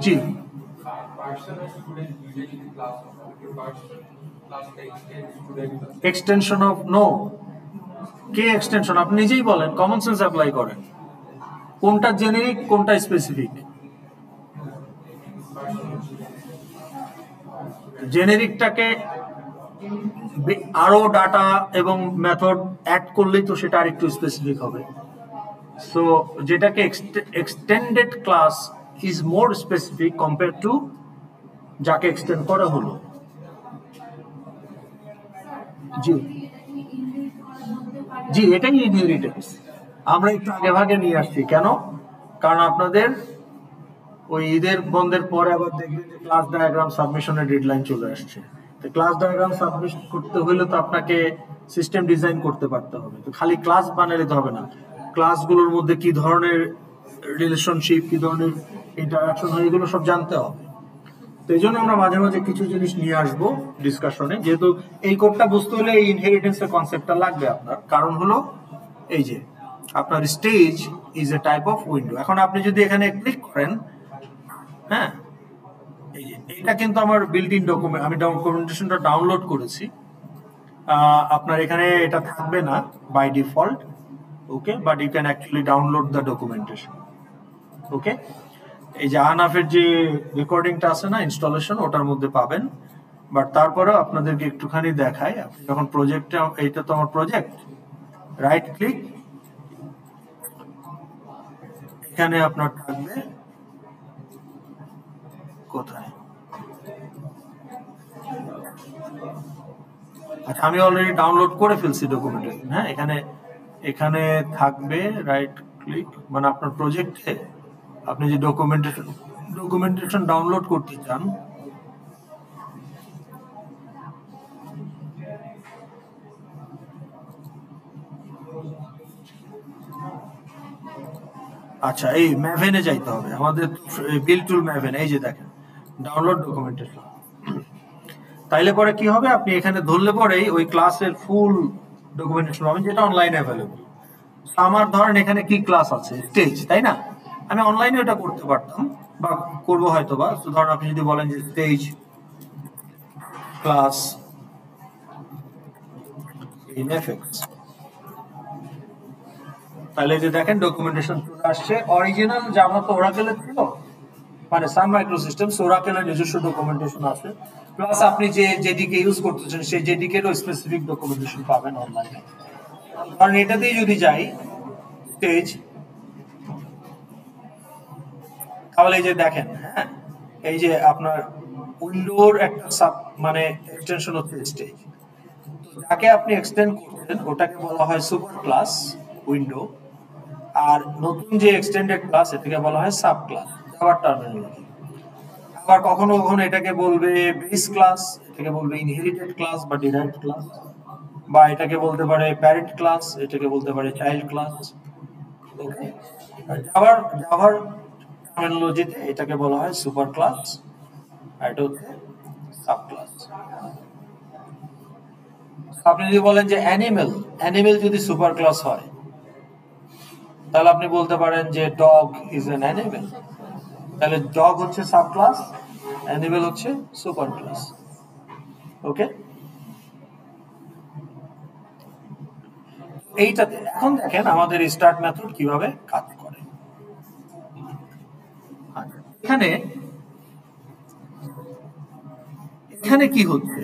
Ji. Extension of no. K extension? আপনি নিজেই বলেন, common sense apply করেন। কোনটা generic, কোনটা specific? জেনেরিকটাকে আরো data এবং method add করলেই তো সেটা আরেকটু স্পেসিফিক হবে। সো যেটাকে extended class is more specific compare to যাকে এক্সটেন্ড করা হলো। জি জি, এটাই ইনহেরিটেন্স। আমরা একটু আগে ভাগে নিয়ে আসছি কেন? কারণ আপনাদের ওই ঈদের বন্ধের পরে আবার দেখবেন যে ক্লাস ডায়াগ্রাম সাবমিশনের ডেডলাইন চলে আসছে। তো ক্লাস ডায়াগ্রাম সাবমিট করতে হলে তো আপনাকে সিস্টেম ডিজাইন করতে পারতে হবে। তো খালি ক্লাস বানালে তো হবে না, ক্লাসগুলোর মধ্যে কি ধরনের রিলেশনশিপ, কি ধরনের ইন্টারাকশন হয়, এগুলো সব জানতে হবে। তো এই জন্য আমরা মাঝে মাঝে কিছু জিনিস নিয়ে আসবো ডিসকাশনে, যেহেতু এই কোডটা বুঝতে হলে এই ইনহেরিটেন্সের কনসেপ্টটা লাগবে আপনার। কারণ হলো এই যে আপনার stage is a type of window. এখন আপনি যদি এখানে ক্লিক করেন, হ্যাঁ, এই যে এটা কিন্তু আমার বিল্ট ইন ডকুমেন্ট, আমি ডকুমেন্টেশনটা ডাউনলোড করেছি। আপনার এখানে এটা থাকবে না by default, okay, but you can actually download the documentation, okay. এই যে আনাফের যে রেকর্ডিংটা আছে না, ইনস্টলেশন, ওটার মধ্যে পাবেন। বাট তারপরেও আপনাদেরকে একটুখানি দেখাই, আপনি যখন প্রজেক্টে, এইটা তো আমার প্রজেক্ট, রাইট ক্লিক, এখানে আপনার থাকবে কোথায়, আচ্ছা আমি অলরেডি ডাউনলোড করে ফেলছি ডকুমেন্টেশন, হ্যাঁ, এখানে এখানে থাকবে, রাইট ক্লিক, মানে আপনার প্রজেক্টে আপনি যে ডকুমেন্টেশন ডাউনলোড করতে চান, আচ্ছা এই ম্যাভেনে যাইতে হবে আমাদের, বিল্ড টুল ম্যাভেন, এই যে দেখেন ডাউনলোড ডকুমেন্টেশন। তাইলে পরে কি হবে, আপনি এখানে ধরলে পরেই ওই ক্লাসের ফুল ডকুমেন্টেশন পাবেন, যেটা অনলাইনে অ্যাভেলেবল। আমার ধরেন এখানে কি ক্লাস আছে, স্টেজ, তাই না, আমি অনলাইনে এটা করতে পারতাম বা করবো হয়তো বা। ধরেন আপনি যদি বলেন যে স্টেজ ক্লাস ইন এফএক্স, তাহলে যে দেখেন ডকুমেন্টেশন চলে আসছে। অরিজিনাল জাভা তো ওরাকেলে ছিল, মানে সান মাইক্রোসিস্টেমস ওরাকেলের নিজস্ব ডকুমেন্টেশন আছে, প্লাস আপনি যে জেডিকে ইউজ করতেছেন সেই জেডিকেরও স্পেসিফিক ডকুমেন্টেশন পাবেন অনলাইনে। কারণ এটাতেই যদি যাই স্টেজ, তাহলে এই যে দেখেন, হ্যাঁ, এই যে আপনার উইন্ডোর একটা সাব মানে এক্সটেনশন হচ্ছে স্টেজ। যাকে আপনি এক্সটেন্ড করছেন ওটাকে বলা হয় সুপার ক্লাস উইন্ডো, আর নতুন যে এক্সটেন্ডেড ক্লাস এটাকে বলা হয় সাব ক্লাস, জাভার টার্মিনোলজি। আবার কখনো কখনো এটাকে বলবে বেস ক্লাস, এটাকে বলবে ইনহেরিটেড ক্লাস বা ডিরাইভড ক্লাস, বা এটাকে বলতে পারে প্যারেন্ট ক্লাস, এটাকে বলতে পারে চাইল্ড ক্লাস, ওকে। জাভার টার্মিনোলজিতে এটাকে বলা হয় সুপার ক্লাস, আর এটা হচ্ছে সাব ক্লাস। আপনি যদি বলেন যে অ্যানিমেল যদি সুপার ক্লাস হয়, তাহলে আপনি বলতে পারেন যে ডগ ইজ অ্যান অ্যানিমেল, তাহলে ডগ হচ্ছে সাব ক্লাস, অ্যানিমেল হচ্ছে সুপার ক্লাস, ওকে। এইটাতে এখন দেখেন আমাদের স্টার্ট মেথড কিভাবে কাজ করে। এখানে এখানে কি হচ্ছে,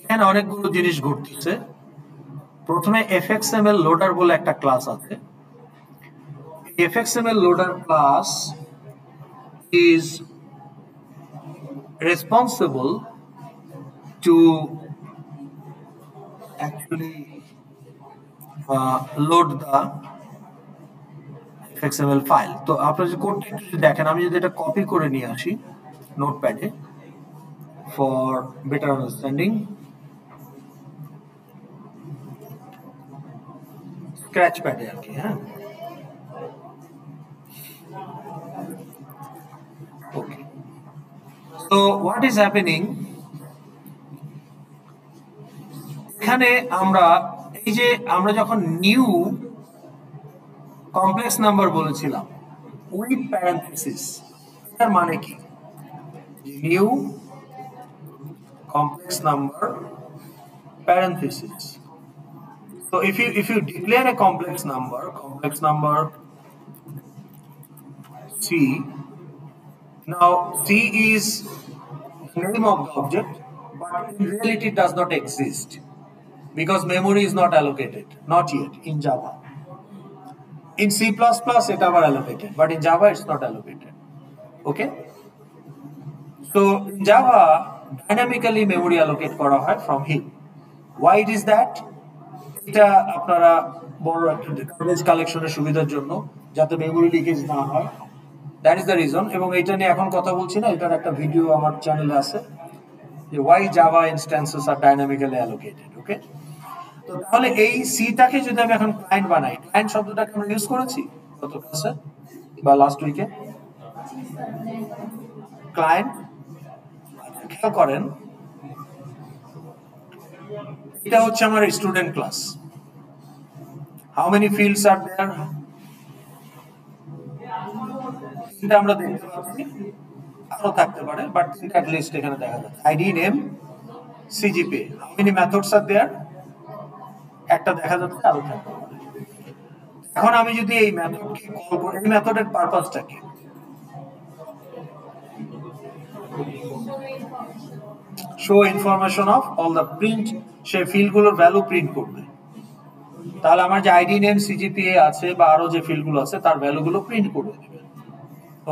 এখানে অনেকগুলো জিনিস ঘটতেছে। প্রথমে fxml লোডার বলে একটা ক্লাস আছে। fxml loader class is responsible to actually load the fxml file। তো আপনারা যে কোডটা একটু দেখেন, আমি যদি এটা কপি করে নিয়ে আসি নোটপ্যাডে ফর বেটার আন্ডারস্ট্যান্ডিং, স্ক্র্যাচ প্যাডে আর কি, হ্যাঁ, ওকে। So what is happening, এখানে আমরা এই যে আমরা যখন নিউ কমপ্লেক্স নাম্বার বলেছিলাম উইথ প্যারেনথেসিস, এটার মানে কি, new complex number parenthesis. So if you declare a complex number C, now C is the name of the object, but in reality it does not exist because memory is not allocated, not yet in Java. In C++ it are allocated, but in Java it's not allocated, okay. So in Java dynamically memory allocate করা হয় from heap. Why it is that? এটা আপনারা বড় একটা database কালেকশনের সুবিধার জন্য, যাতে মেমরি লিকেজ না হয়, দ্যাট ইজ দ্য রিজন। এবং এটা নিয়ে এখন কথা বলছি না, এটার একটা ভিডিও আমার চ্যানেলে আছে যে ওয়াই জাভা ইনস্ট্যান্সেস আর ডাইনামিক্যালি অ্যালোকেটেড, ওকে। তো তাহলে এই সিটাকে যদি আমি এখন ক্লায়েন্ট বানাই, ক্লায়েন্ট শব্দটাকে আমরা ইউজ করেছি কত ক্লাসে, বা লাস্ট উইকে? ক্লায়েন্ট, খেয়াল করেন এটা হচ্ছে আমার student class. How many fields are there? এটা আমরা দেখতে পাচ্ছি, আরো থাকতে পারে, বাট তিনটা লিস্ট এখানে দেখা যাচ্ছে। ID, name, CGPA. How many methods are there? একটা দেখা যাচ্ছে, আরো থাকতে পারে। এখন আমি যদি এই মেথডকে কল করি, এই মেথডের পারপাসটা কি? Show information of all the print, সে ফিল্ডগুলোর ভ্যালু প্রিন্ট করবে। তাহলে আমার যে আইডি, নেম, সিজিপিএ আছে বা আরো যে ফিল্ডগুলো আছে তার ভ্যালুগুলো প্রিন্ট করে দেবে।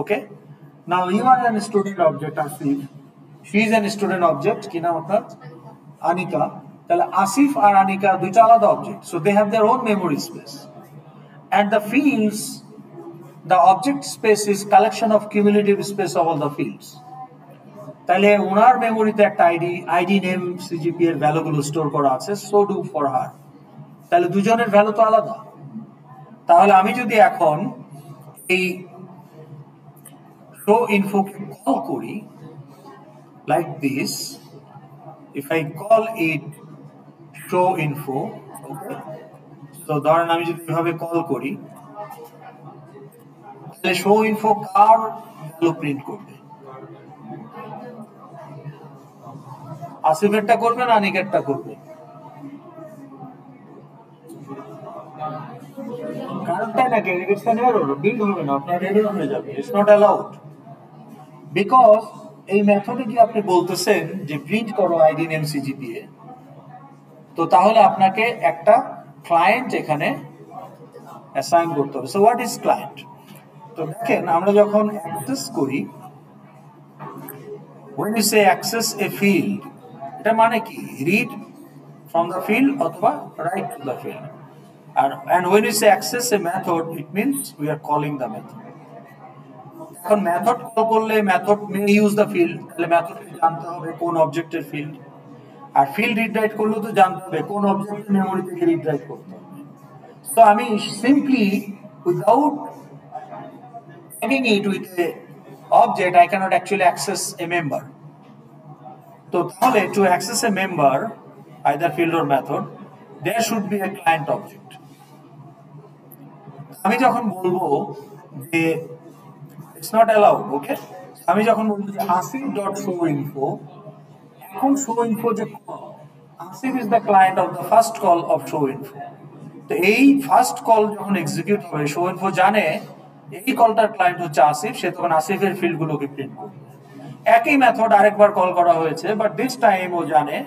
Okay, now you are an student object Asif, she is an student object, কি নাম আপনার? আনিকা। তাহলে আসিফ আর আনিকা দুইটা আলাদা object, so they have their own memory space, and the fields, the object space is collection of cumulative space of all the fields. তাহলে ওনার মেমোরিতে একটা ID, name, CGPA এর ভ্যালুগুলো store করা আছে, সো ডু ফর হার। তাহলে দুজনের value তো আলাদা। তাহলে আমি যদি এখন এই শো ইনফোকে কল করি like this, if I call it show info, okay, তো ধরেন আমি যদি এভাবে কল করি, তাহলে শো ইনফো কার ভ্যালু প্রিন্ট করবে? আসিফেরটা করবে না আনিকেরটা করবে? কারণটাই নাকি ইটস অ্যান এরর, বিল্ড হবে না, আপনার এরর হয়ে যাবে, ইটস নট অ্যালাউড। বিকজ এই মেথডে কি আপনি বলতেছেন যে প্রিন্ট করো আইডি, নেম, সিজিপিএ, তো তাহলে আপনাকে একটা ক্লায়েন্ট এখানে অ্যাসাইন করতে হবে। So what is client? তো দেখেন আমরা যখন অ্যাক্সেস করি, when you say access a field, এটা মানে কি? রিড from the field অথবা write to the field, and when you say access a method, it means we are calling the method. এখন মেথড কল করলে method may use the field, তাহলে মেথডকে জানতে হবে কোন অবজেক্টের ফিল্ড, আর ফিল্ড রিড রাইট করলেও তো জানতে হবে কোন অবজেক্টের মেমোরি থেকে রিড রাইট করতে হবে। তো আমি simply without tagging it with a object, I cannot actually access a member. তো তাহলে to access a member, either field or method, there should be a client object. আমি যখন বলবো যে it's not allowed, ওকে, আমি যখন বলবো যে আসিফ ডট শো ইনফো, এখন শো ইনফো যে Asif is the client of the first call of show info. তো এই ফার্স্ট কল যখন এক্সিকিউট হবে, শো ইনফো জানে এই কলটার ক্লায়েন্ট হচ্ছে আসিফ, সে তখন আসিফের ফিল্ডগুলোকে প্রিন্ট করবে। একই মেথড আরেকবার কল করা হয়েছে, বাট দিস টাইম ও জানে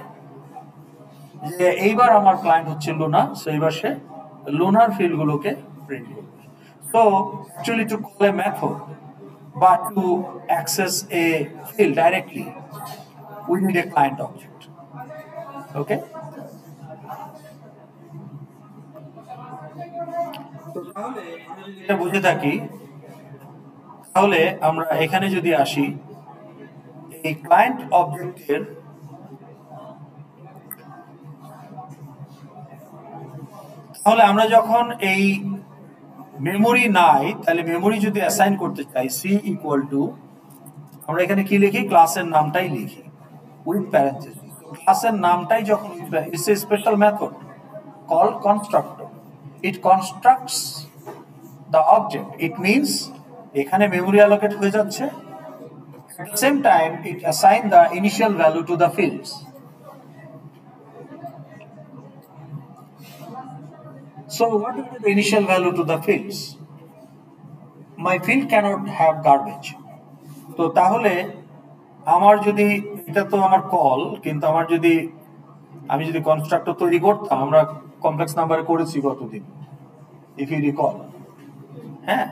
যে এইবার আমার ক্লায়েন্ট হচ্ছে লুনা, সো এইবার সে লুনার ফিল্ডগুলোকে প্রিন্ট করবে। So actually to call a method বা to access a field directly, we need a client object. Okay? তো তাহলে এটা বুঝে থাকি, তাহলে আমরা এখানে যদি আসি, এই ক্লায়েন্ট অবজেক্টের তাহলে আমরা যখন এই মেমোরি নাই, তাহলে মেমোরি যদি অ্যাসাইন করতে চাই, সি ইকুয়াল টু, আমরা এখানে কি লিখি? ক্লাসের নামটাই লিখি উইথ প্যারেন্থেসিস। ক্লাসের নামটাই যখন it's a special method called constructor. It constructs the object. It means এখানে memory allocate হয়ে যাচ্ছে, at the same time it assign the initial value to the fields. So what will be the initial value to the fields? My field cannot have garbage. তো তাহলে আমার যদি, এটা তো আমার কল, কিন্তু আমার যদি আমি যদি কনস্ট্রাক্টর তৈরি করতাম, আমরা কমপ্লেক্স নাম্বারে করেছি কতদিন, ইফ ইউ রিকল, হ্যাঁ,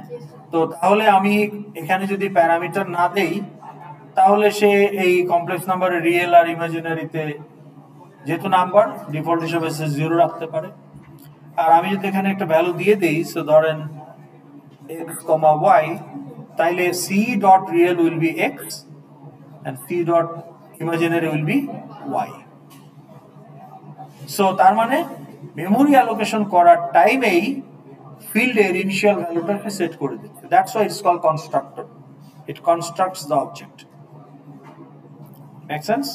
তো তাহলে আমি এখানে যদি প্যারামিটার না দেই, তাহলে সে এই কমপ্লেক্স নাম্বারে রিয়েল আর ইমাজিনারিতে, যেহেতু নাম্বার ডিফল্ট হিসেবে সে 0 রাখতে পারে, আর আমি যদি এখানে একটা ভ্যালু দিয়ে দেই, সো ধরেন x, y, তাইলে c dot real will be x and c dot imaginary will be y. So তার মানে মেমোরি অ্যালোকেশন করার টাইমেই ফিল্ডের ইনিশিয়াল ভ্যালুটাকে সেট করে দিচ্ছে। That's why it's called constructor. It constructs the object. Make sense?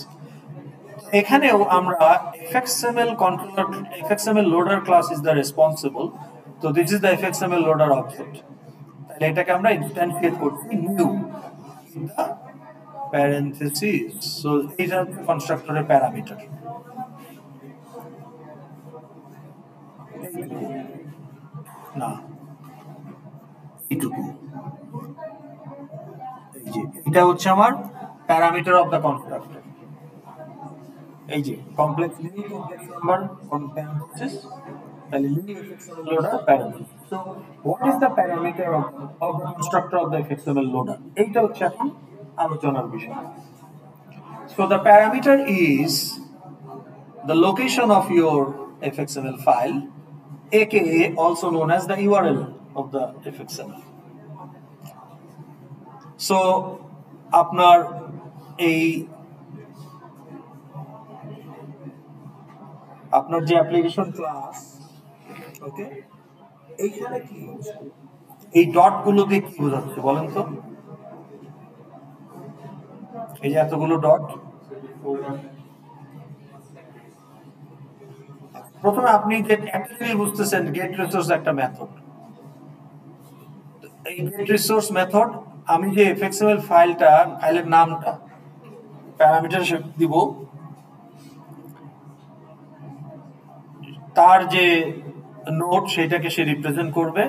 এখানেও আমরা fxml controller, fxml loader class is the responsible. So this is the fxml loader object. তাহলে এটাকে আমরা ইনস্ট্যান্টিয়েট করছি new in the parenthesis. So এইটা কনস্ট্রাক্টরের parameter. না এইটুকু, এই যে এটা হচ্ছে আমার প্যারামিটার অফ দ্য কনস্ট্রাক্টর। এই যে complex linear complex number parenthesis, তাহলে linear fxml loader parameter. So what is the parameter of the constructor of the fxml loader? এইটা হচ্ছে এখন আলোচনার বিষয়। So the parameter is the location of your fxml file, aka also known as the URL of the fxml. So আপনার যে application class, ওকে, এইখানে কি এই ডট গুলো দিয়ে কি বোঝাচ্ছে বলেন তো? এই যে এতগুলো ডট, প্রথমে আপনি যে একটা জিনিস বুঝতেছেন, গেট রিসোর্স একটা মেথড। এই গেট রিসোর্স মেথড আমি যে fxml ফাইলের নামটা প্যারামিটার দিব, তার যে নোড সেটাকে সে রিপ্রেজেন্ট করবে।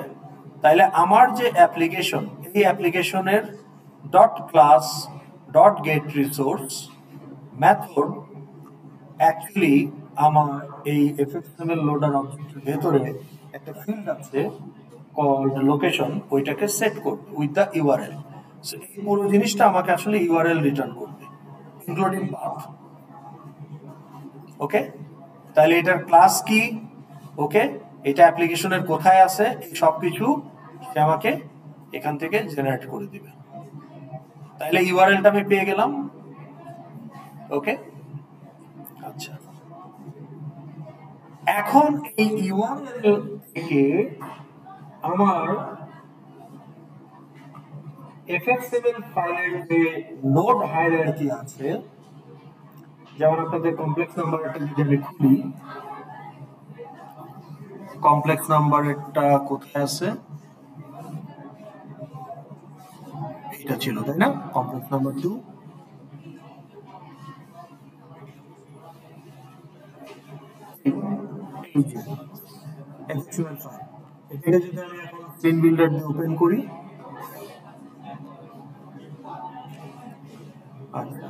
তাইলে আমার যে অ্যাপ্লিকেশন, এই অ্যাপ্লিকেশনের dot class dot gate resource method actually আমার এই fxml লোডার অবজেক্টের ভেতরে একটা ফিল্ড আছে কল্ড লোকেশন, ওইটাকে সেট করবে উইথ দ্য ইউআরএল। সো এই পুরো জিনিসটা আমাকে আসলে ইউআরএল রিটার্ন করবে ইনক্লুডিং পাথ। ওকে, তাহলে এটার ক্লাস কি, ওকে, এটা অ্যাপ্লিকেশনের কোথায় আছে, এই সব কিছু সে আমাকে এখান থেকে জেনারেট করে দিবে। তাহলে ইউআরএলটা আমি পেয়ে গেলাম। ওকে, আচ্ছা, এখন এই ইউআরএল থেকে আমার fxml ফাইলের যে নোড হায়ারার্কি আছে, যেমন আপনাদের কমপ্লেক্স নাম্বারটা যদি আমি খুলি, কমপ্লেক্স নাম্বারটা কোথায় আছে, এটা ছিল তাই না, কমপ্লেক্স নাম্বার 2। এটাকে যদি আমি এখন সিন বিল্ডার দিয়ে ওপেন করি, আচ্ছা,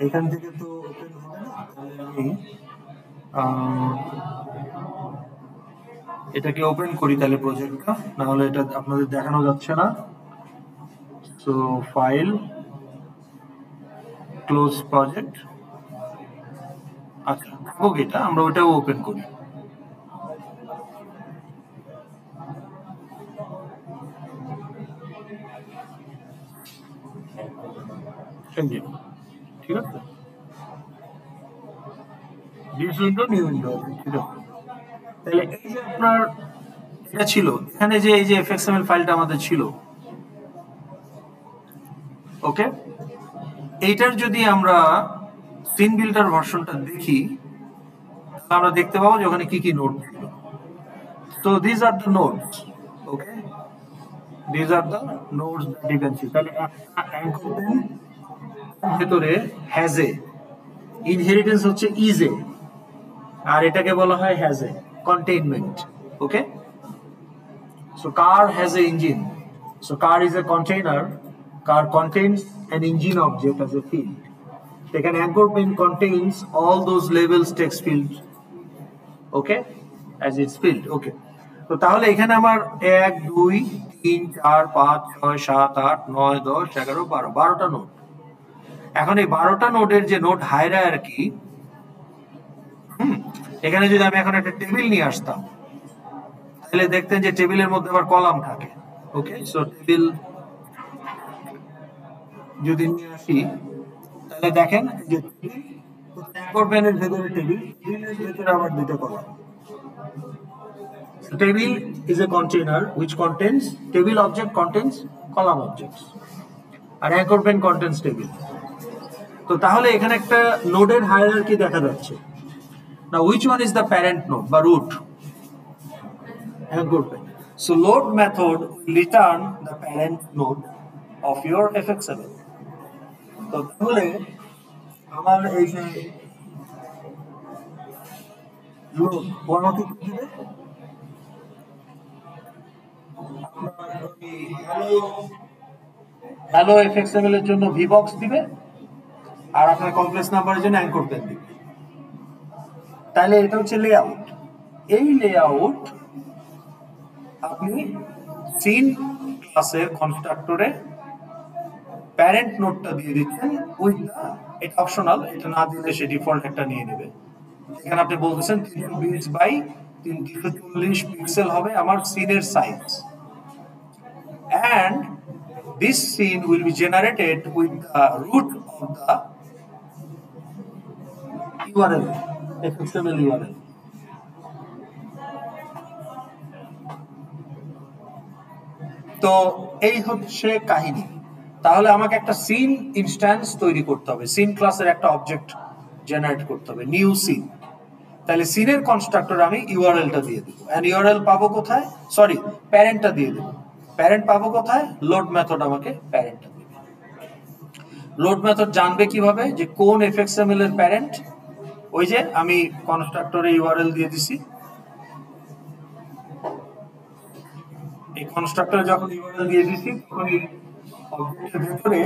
এখান থেকে তো ওপেন হবে না, তাহলে আমি এটাকে ওপেন করি তাহলে প্রজেক্টটা, না হলে এটা আপনাদের দেখানো যাচ্ছে না। সো ফাইল, ক্লোজ প্রজেক্ট, আচ্ছা ওকে, এটা আমরা ওটাও ওপেন করি। ঠিক আছে, দিস উইন্ডো নিউ উইন্ডো, ঠিক আছে। তাহলে এই যে আপনার এটা ছিল, এখানে যে এই যে fxml ফাইলটা আমাদের ছিল, ওকে, এইটার যদি আমরা সিন বিল্ডার ভার্সনটা দেখি, আমরা দেখতে পাবো যে ওখানে কি কি নোড ছিল। তো this are the nodes, okay, this are the nodes that you can see. তাহলে অ্যাঙ্কর পেন ভেতরে হ্যাজ এ, ইনহেরিটেন্স হচ্ছে ইজ এ, আর এটাকে বলা হয় has a containment. Okay, so car has a engine, so car is a container, car contains an engine object as a field. Take an anchor pin contains all those labels text field, okay, as its field. Okay, তো তাহলে এখানে আমার 1 2 3 4 5 6 7 8 9 10 11 12 12টা node. এখন এই 12টা নোডের যে node hierarchy, এখানে যদি আমি এখন একটা টেবিল নিয়ে আসতাম, তাহলে দেখতেন যে টেবিলের মধ্যে আবার কলাম থাকে। ওকে, সো টেবিল যদি নিয়ে আসি, তাহলে দেখেন যে অ্যাঙ্কর প্যানের ভেতরে টেবিল, টেবিলের ভেতরে আবার দুটো column. So table is a container which contains table object contains column objects আর anchor pen contains table. তো তাহলে এখানে একটা নোডের হায়ারার্কি দেখা যাচ্ছে. Now which one is the parent node বা root? Anchor pen. So load method will return the parent node of your fxml. তো তাহলে আমার এই যে load বর্ণটি কি দিবে? হ্যালো fxml এর জন্য vbox দিবে আর আপনার কমপ্লেক্স নাম্বারের জন্য অ্যাঙ্কর পেন দিবে. তাহলে এটা হচ্ছে লেআউট. এই লেআউট আপনি সিন ক্লাসের কনস্ট্রাক্টরে প্যারেন্ট নোডটা দিয়ে দিচ্ছেন উইথ দা, এটা অপশনাল, এটা না দিলে সে ডিফল্ট একটা নিয়ে নেবে. এখানে আপনি বলতেছেন 300 বিটস বাই 340 পিক্সেল হবে আমার সিনের size, and this scene will be generated with the root of the URL, fxml URL. তো এই হচ্ছে কাহিনী. তাহলে আমাকে একটা সিন ইনস্ট্যান্স তৈরি করতে হবে, সিন ক্লাসের একটা অবজেক্ট জেনারেট করতে হবে, নিউ সিন. তাহলে সিনের কনস্ট্রাক্টর আমি ইউআরএলটা দিয়ে দেবো, এন্ড ইউআরএল পাবো কোথায়? সরি, প্যারেন্টটা দিয়ে দেবো. প্যারেন্ট পাবো কোথায়? লোড মেথড আমাকে প্যারেন্টটা দেবে. লোড মেথড জানবে কিভাবে যে কোন fxml এর প্যারেন্ট? ওই যে আমি কনস্ট্রাক্টরে ইউআরএল দিয়ে দিছি, এই কনস্ট্রাক্টরে যখন ইউআরএল দিয়ে দিছি তখন এই অবজেক্টের ভিতরে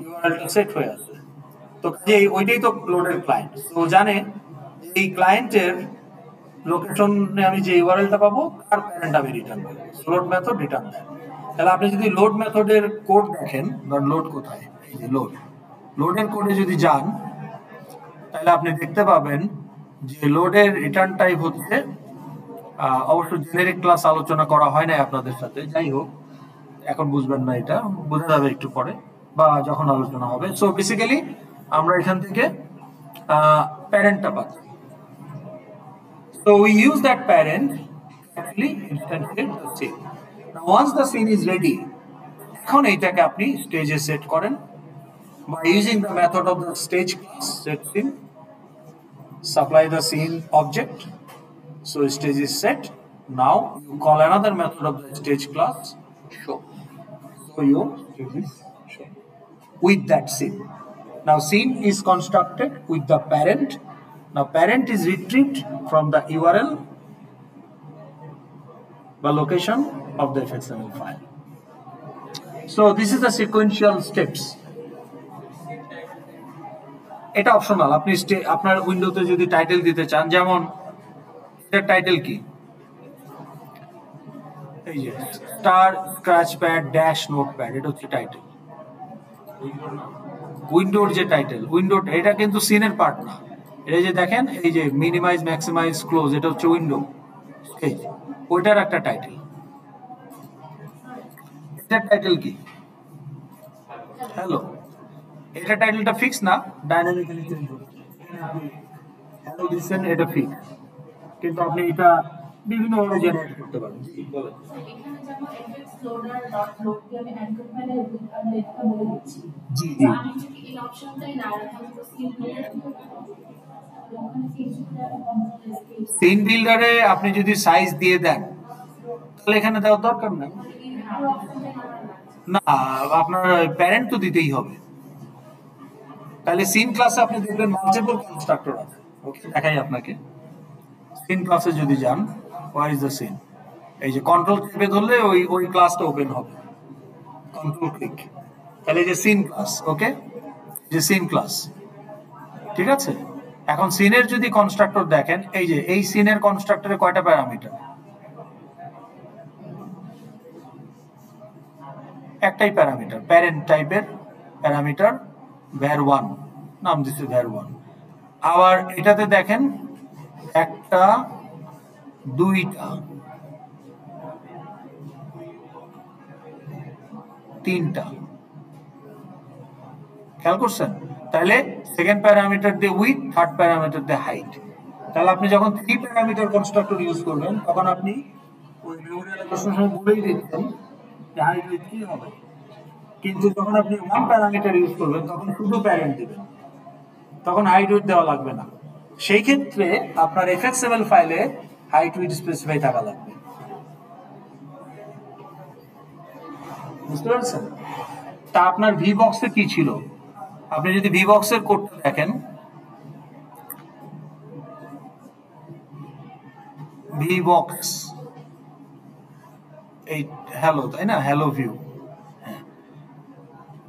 ইউআরএলটা সেট হয়ে আছে. তো যে ওইটাই তো লোডের ক্লায়েন্ট, তো জানে এই ক্লায়েন্টের লোকেশনে আমি যে ইউআরএলটা পাবো তার প্যারেন্ট আমি রিটার্ন করব. লোড মেথড রিটার্ন দেয়. তাহলে আপনি যদি লোড মেথডের কোড দেখেন, ধর লোড কোথায়, এই যে লোড, লোডের কোডে যদি যান তাহলে আপনি দেখতে পাবেন যে লোডের রিটার্ন টাইপ হচ্ছে, অবশ্য জেনারিক ক্লাস আলোচনা করা হয় না আপনাদের সাথে, যাই হোক এখন বুঝবেন না, এটা বোঝা যাবে একটু পরে বা যখন আলোচনা হবে. সো বেসিক্যালি আমরা এখান থেকে প্যারেন্টটা পাচ্ছি. So we use that parent actually instantiate the scene. Now once the scene is ready, এখন এইটাকে আপনি স্টেজে সেট করেন by using the method of the stage class set scene, supply the scene object. So stage is set. Now you call another method of the stage class show. So your stage is shown with that scene. Now scene is constructed with the parent. Now parent is retrieved from the URL, the location of the fxml file. So this is the sequential steps. এটা optional, আপনি আপনার উইন্ডোতে যদি title দিতে চান, যেমন এর title কি, এই যে star scratch pad dash notepad, এটা হচ্ছে টাইটেল. উইন্ডোর যে টাইটেল, উইন্ডো এটা কিন্তু সিনের পার্ট না. এই যে দেখেন, এই যে মিনিমাইজ ম্যাক্সিমাইজ ক্লোজ, এটা হচ্ছে উইন্ডো, ওইটার একটা টাইটেল. এটার টাইটেল কি? হ্যালো. এটা টাইটেলটা ফিক্স না, ডাইনামিক্যালি চেঞ্জ হবে. হ্যালো দিচ্ছেন, এটা ফিক্স, কিন্তু আপনি এটা বিভিন্ন ভাবে জেনারেট করতে পারেন. বলেন. জি জি. সিন বিল্ডারে আপনি যদি সাইজ দিয়ে দেন তাহলে এখানে দেওয়ার দরকার নেই না, আপনার প্যারেন্ট তো দিতেই হবে. তাহলে সিন ক্লাসে আপনি দেখবেন মাল্টিপল কনস্ট্রাক্টর আছে. ওকে, দেখাই আপনাকে. সিন ক্লাসে যদি যান, হোয়ার ইজ দ্য সিন, এই যে কন্ট্রোল চেপে ধরলে ওই ক্লাসটা ওপেন হবে, কন্ট্রোল ক্লিক, তাহলে এই যে সিন ক্লাস. ওকে, যে সিন ক্লাস, ঠিক আছে. এখন সিনের যদি কনস্ট্রাক্টর দেখেন, এই যে এই সিনের কনস্ট্রাক্টরে কয়টা প্যারামিটার? একটাই প্যারামিটার, প্যারেন্ট টাইপের প্যারামিটার var1, নাম দিচ্ছে var1. আবার এটাতে দেখেন একটা, দুইটা, তিনটা, খেয়াল করছেন? তাহলে সেকেন্ড প্যারামিটার দিয়ে উইথ, থার্ড প্যারামিটার দিয়ে হাইট. তাহলে আপনি যখন 3 প্যারামিটার কনস্ট্রাক্টর ইউজ করবেন তখন আপনি ওই মেমোরি অ্যালোকেশনের সময় বলেই দিচ্ছেন যে হাইট উইথ কি হবে, কিন্তু যখন আপনি ওয়ান প্যারামিটার ইউজ করবেন তখন শুধু প্যারেন্ট দিবেন, তখন হাইট উইথ দেওয়া লাগবে না। সেই ক্ষেত্রে আপনার এফএক্সএমএল ফাইলে হাইট উইথ স্পেসিফাই থাকা লাগবে। বুঝতে পারছেন? তা আপনার ভি বক্সে কি ছিল? আপনি যদি ভি বক্সের কোডটা দেখেন, ভি বক্স এই হ্যালো, তাই না? Hello view.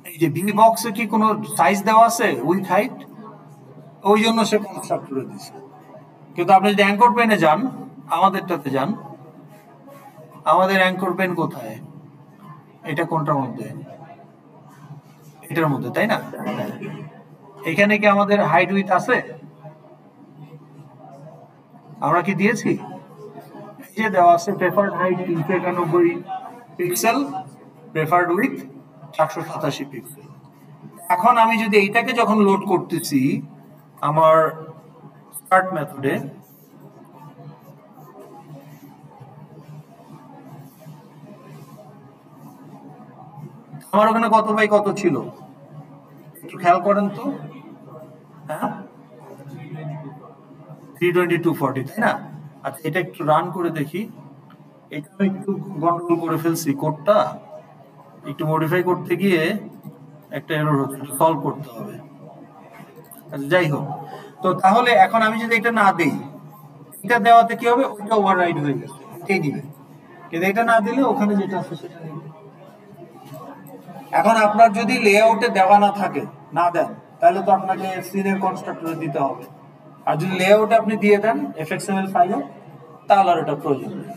এই যে ভি বক্সে কি কোনো সাইজ দেওয়া আছে উইথ হাইট? ওই জন্য সে কনস্ট্রাক্ট করে দিয়েছে। কিন্তু আপনি যদি অ্যাঙ্কর পেনে যান, আমাদেরটাতে যান, আমাদের অ্যাঙ্কর পেন কোথায়? এটা কোনটার মধ্যে? এটার মধ্যে, তাই না? এখানে কি আমাদের হাইট উইথ আছে? আমরা কি দিয়েছি? এই যে দেওয়া আছে preferred height 391 pixel, preferred with 487 pixel. এখন আমি যদি এইটাকে যখন লোড করতেছি আমার স্টার্ট মেথডে, আমার ওখানে কত বাই কত ছিল একটু খেয়াল করেন তো। হ্যাঁ, 322/40, তাই না? আচ্ছা, এটা একটু রান করে দেখি। এটা আমি একটু গন্ডগোল করে ফেলছি, কোডটা একটু মডিফাই করতে গিয়ে একটা এরর হচ্ছে, সলভ করতে হবে। আচ্ছা, যাই হোক। তো তাহলে এখন আমি যদি এটা না দিই, এটা দেওয়াতে কি হবে? ওইটা ওভাররাইড হয়ে গেছে, এটাই দিবে। কিন্তু এটা না দিলে ওখানে যেটা আছে সেটা নিবে। এখন আপনার যদি লেআউটে দেওয়া না থাকে, না দেন, তাহলে তো আপনাকে সিনের কনস্ট্রাক্টরে দিতে হবে। আর যদি লেআউটে আপনি দিয়ে দেন এফএক্সএমএল ফাইলে, তাহলে আর এটা প্রয়োজন নেই।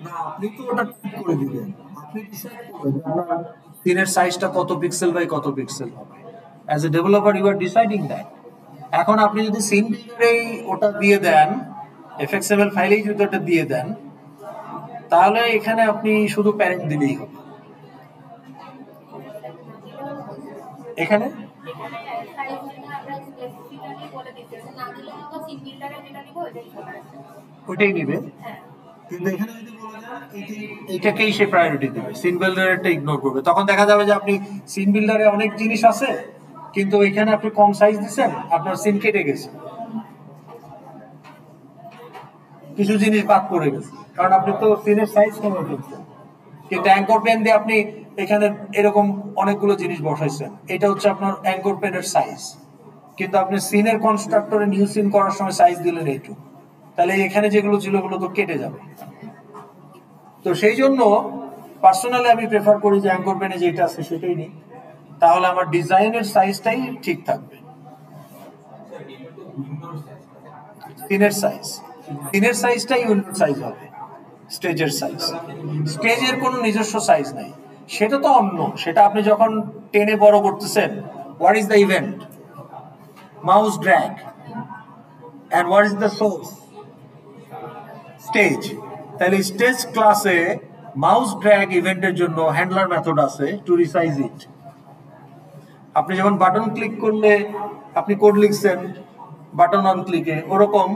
না, আপনি তো ওটা ঠিক করে দিবেন, আপনি ডিসাইড করবেন আপনার সিনের সাইজটা কত পিক্সেল বাই কত পিক্সেল হবে। As a developer you are deciding that. এখন আপনি যদি সিন বিল্ডারেই ওটা দিয়ে দেন, এফএক্সএমএল ফাইলেই যদি ওটা দিয়ে দেন, তাহলে এখানে আপনি শুধু প্যারেন্ট দিলেই হবে। এখানে ওইটাই নিবে, কিন্তু এখানে যদি বলা যায় এইটাকেই সে প্রায়োরিটি দেবে, সিন বিল্ডারটা ইগনোর করবে। তখন দেখা যাবে যে আপনি সিন বিল্ডারে অনেক জিনিস আছে, কিন্তু এখানে আপনি কম সাইজ দিচ্ছেন, আপনার সিন কেটে গেছে, কিছু জিনিস বাদ পড়ে গেছে, কারণ আপনি তো সিনের সাইজ কমে ফেলছেন। কিন্তু অ্যাঙ্কর পেন দিয়ে আপনি এখানে এরকম অনেকগুলো জিনিস বসাইছেন, এটা হচ্ছে আপনার অ্যাঙ্কর পেনের সাইজ, কিন্তু আপনি সিনের কনস্ট্রাক্টরে নিউ সিন করার সময় সাইজ দিলেন এইটুকু, তাহলে এখানে যেগুলো ছিল ওগুলো তো কেটে যাবে। তো সেই জন্য পার্সোনালি আমি প্রেফার করি যে অ্যাঙ্কর পেনে যেটা আছে সেটাই নিই, তাহলে আমার ডিজাইনের সাইজটাই ঠিক থাকবে। সিনের সাইজ, সিনের সাইজটাই উইন্ডোর সাইজ হবে, স্টেজের সাইজ। স্টেজের কোনো নিজস্ব সাইজ নাই, সেটা তো অন্য, সেটা আপনি যখন টেনে বড় করতেছেন, what is the event? Mouse drag. And what is the source? Stage. তাহলে স্টেজ ক্লাসে মাউস ড্র্যাগ ইভেন্টের জন্য হ্যান্ডলার মেথড আছে টু রিসাইজ ইট। আপনি যখন বাটন ক্লিক করলে আপনি কোড লিখছেন বাটন অন ক্লিকে, ওরকম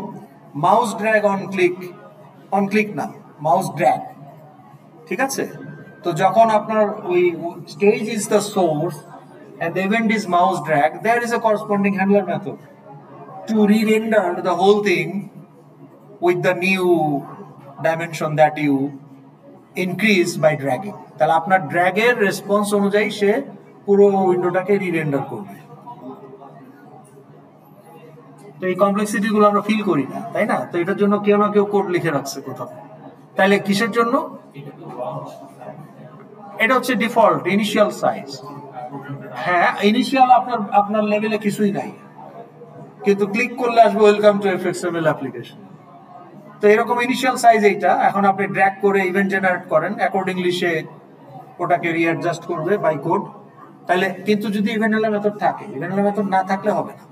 মাউস ড্র্যাগ অন ক্লিক না, মাউস ড্র্যাগ, ঠিক আছে? তো যখন আপনার ওই stage is the source and the event is mouse drag, there is a corresponding handler method to re-render the whole thing with the new dimension that you increase by dragging. তাহলে আপনার ড্র্যাগের response অনুযায়ী সে পুরো উইন্ডোটাকে রি-রেন্ডার করবে। তো এই complexity গুলো আমরা feel করি না, তাই না? তো এটার জন্য কেউ না কেউ কোড লিখে রাখছে কোথাও। তাহলে কিসের জন্য? এটা হচ্ছে ডিফল্ট ইনিশিয়াল সাইজ। হ্যাঁ, ইনিশিয়াল আপনার লেভেলে কিছুই নাই, কিন্তু ক্লিক করলে আসবে ওয়েলকাম টু এফএক্সএমএল অ্যাপ্লিকেশন। তো এরকম ইনিশিয়াল সাইজ এইটা। এখন আপনি ড্র্যাগ করে ইভেন্ট জেনারেট করেন, অ্যাকর্ডিংলি সে ওটাকে রিঅ্যাডজাস্ট করবে বাই কোড। তাহলে কিন্তু যদি ইভেন্ট হ্যান্ডলার মেথড থাকে, ইভেন্ট হ্যান্ডলার মেথড না থাকলে হবে না।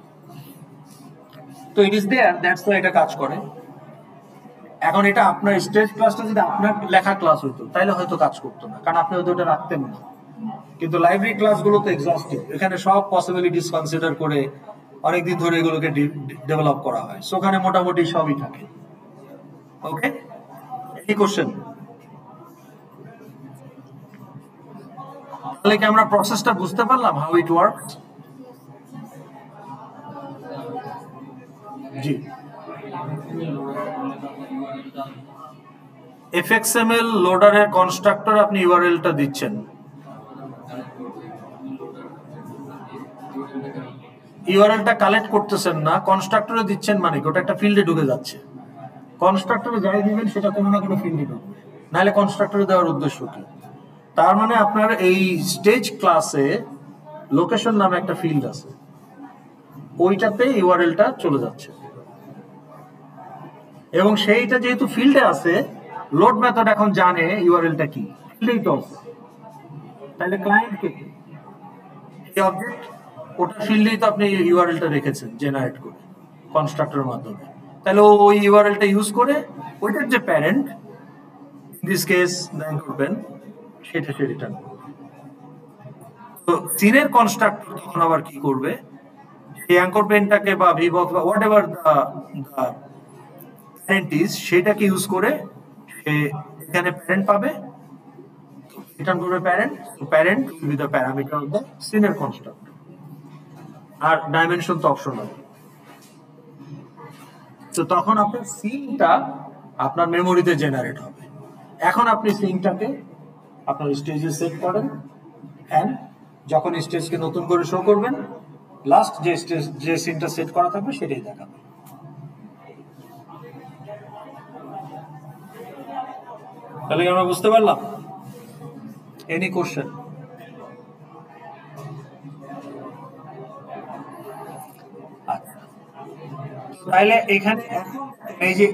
তো it is there, that's why এটা কাজ করে। এখন এটা আপনার স্টেজ ক্লাসটা যদি আপনার লেখা ক্লাস হতো তাহলে হয়তো কাজ করতো না, কারণ আপনি হয়তো ওটা রাখতেন না। কিন্তু লাইব্রেরি ক্লাসগুলো তো এক্সস্টিভ, এখানে সব পসিবিলিটিস কনসিডার করে অনেকদিন ধরে এগুলোকে ডেভেলপ করা হয়, সো ওখানে মোটামুটি সবই থাকে। Okay, any question? তাহলে কি আমরা প্রসেসটা বুঝতে পারলাম, হাউ ইট ওয়ার্কস? জি, এফএক্সএমএল লোডারের কনস্ট্রাক্টর আপনি ইউআরএলটা দিচ্ছেন, ইউআরএলটা কালেক্ট করতেছেন না, কনস্ট্রাক্টরে দিচ্ছেন, মানে ওটা একটা ফিল্ডে ঢুকে যাচ্ছে। কনস্ট্রাক্টরে যাই দিবেন সেটা কোনো না কোনো ফিল্ডে ঢুকবে, নাহলে কনস্ট্রাক্টরে দেওয়ার উদ্দেশ্য কি? তার মানে আপনার এই স্টেজ ক্লাসে লোকেশন নামে একটা ফিল্ড আছে, ওইটাতে ইউআরএলটা চলে যাচ্ছে, এবং সেইটা যেহেতু ফিল্ডে আছে, লোড মেথড এখন জানে ইউআরএলটা কি, ফিল্ডেই তো আছে। তাহলে ক্লায়েন্টকে এই অবজেক্ট ওটা ফিল্ডেই তো আপনি ইউআরএলটা রেখেছেন জেনারেট করে কনস্ট্রাক্টরের মাধ্যমে, তাহলে ওই ইউআরএলটা ইউজ করে ওইটার যে parent, in this case bank করবেন, সেটা সে রিটার্ন করবে। তো সিনের কনস্ট্রাক্টর তখন আবার কি করবে, সেই অ্যাঙ্কর পেনটাকে বা ভিবক্স বা what ever the parent is, সেটাকে ইউজ করে সে এখানে প্যারেন্ট পাবে, রিটার্ন করবে parent, parent will be the parameter of the সিনের কনস্ট্রাক্টর, আর ডাইমেনশন তো অপশনাল। তো তখন আপনার সিনটা আপনার মেমোরিতে জেনারেট হবে। এখন আপনি সিনটাকে আপনার স্টেজে সেট করেন, এন্ড যখন স্টেজকে নতুন করে শো করবেন, লাস্ট যে সিনটা সেট করা থাকবে সেটাই দেখাবে। তাহলে আমরা বুঝতে পারলাম? Any question? তাইলে এখানে এই যে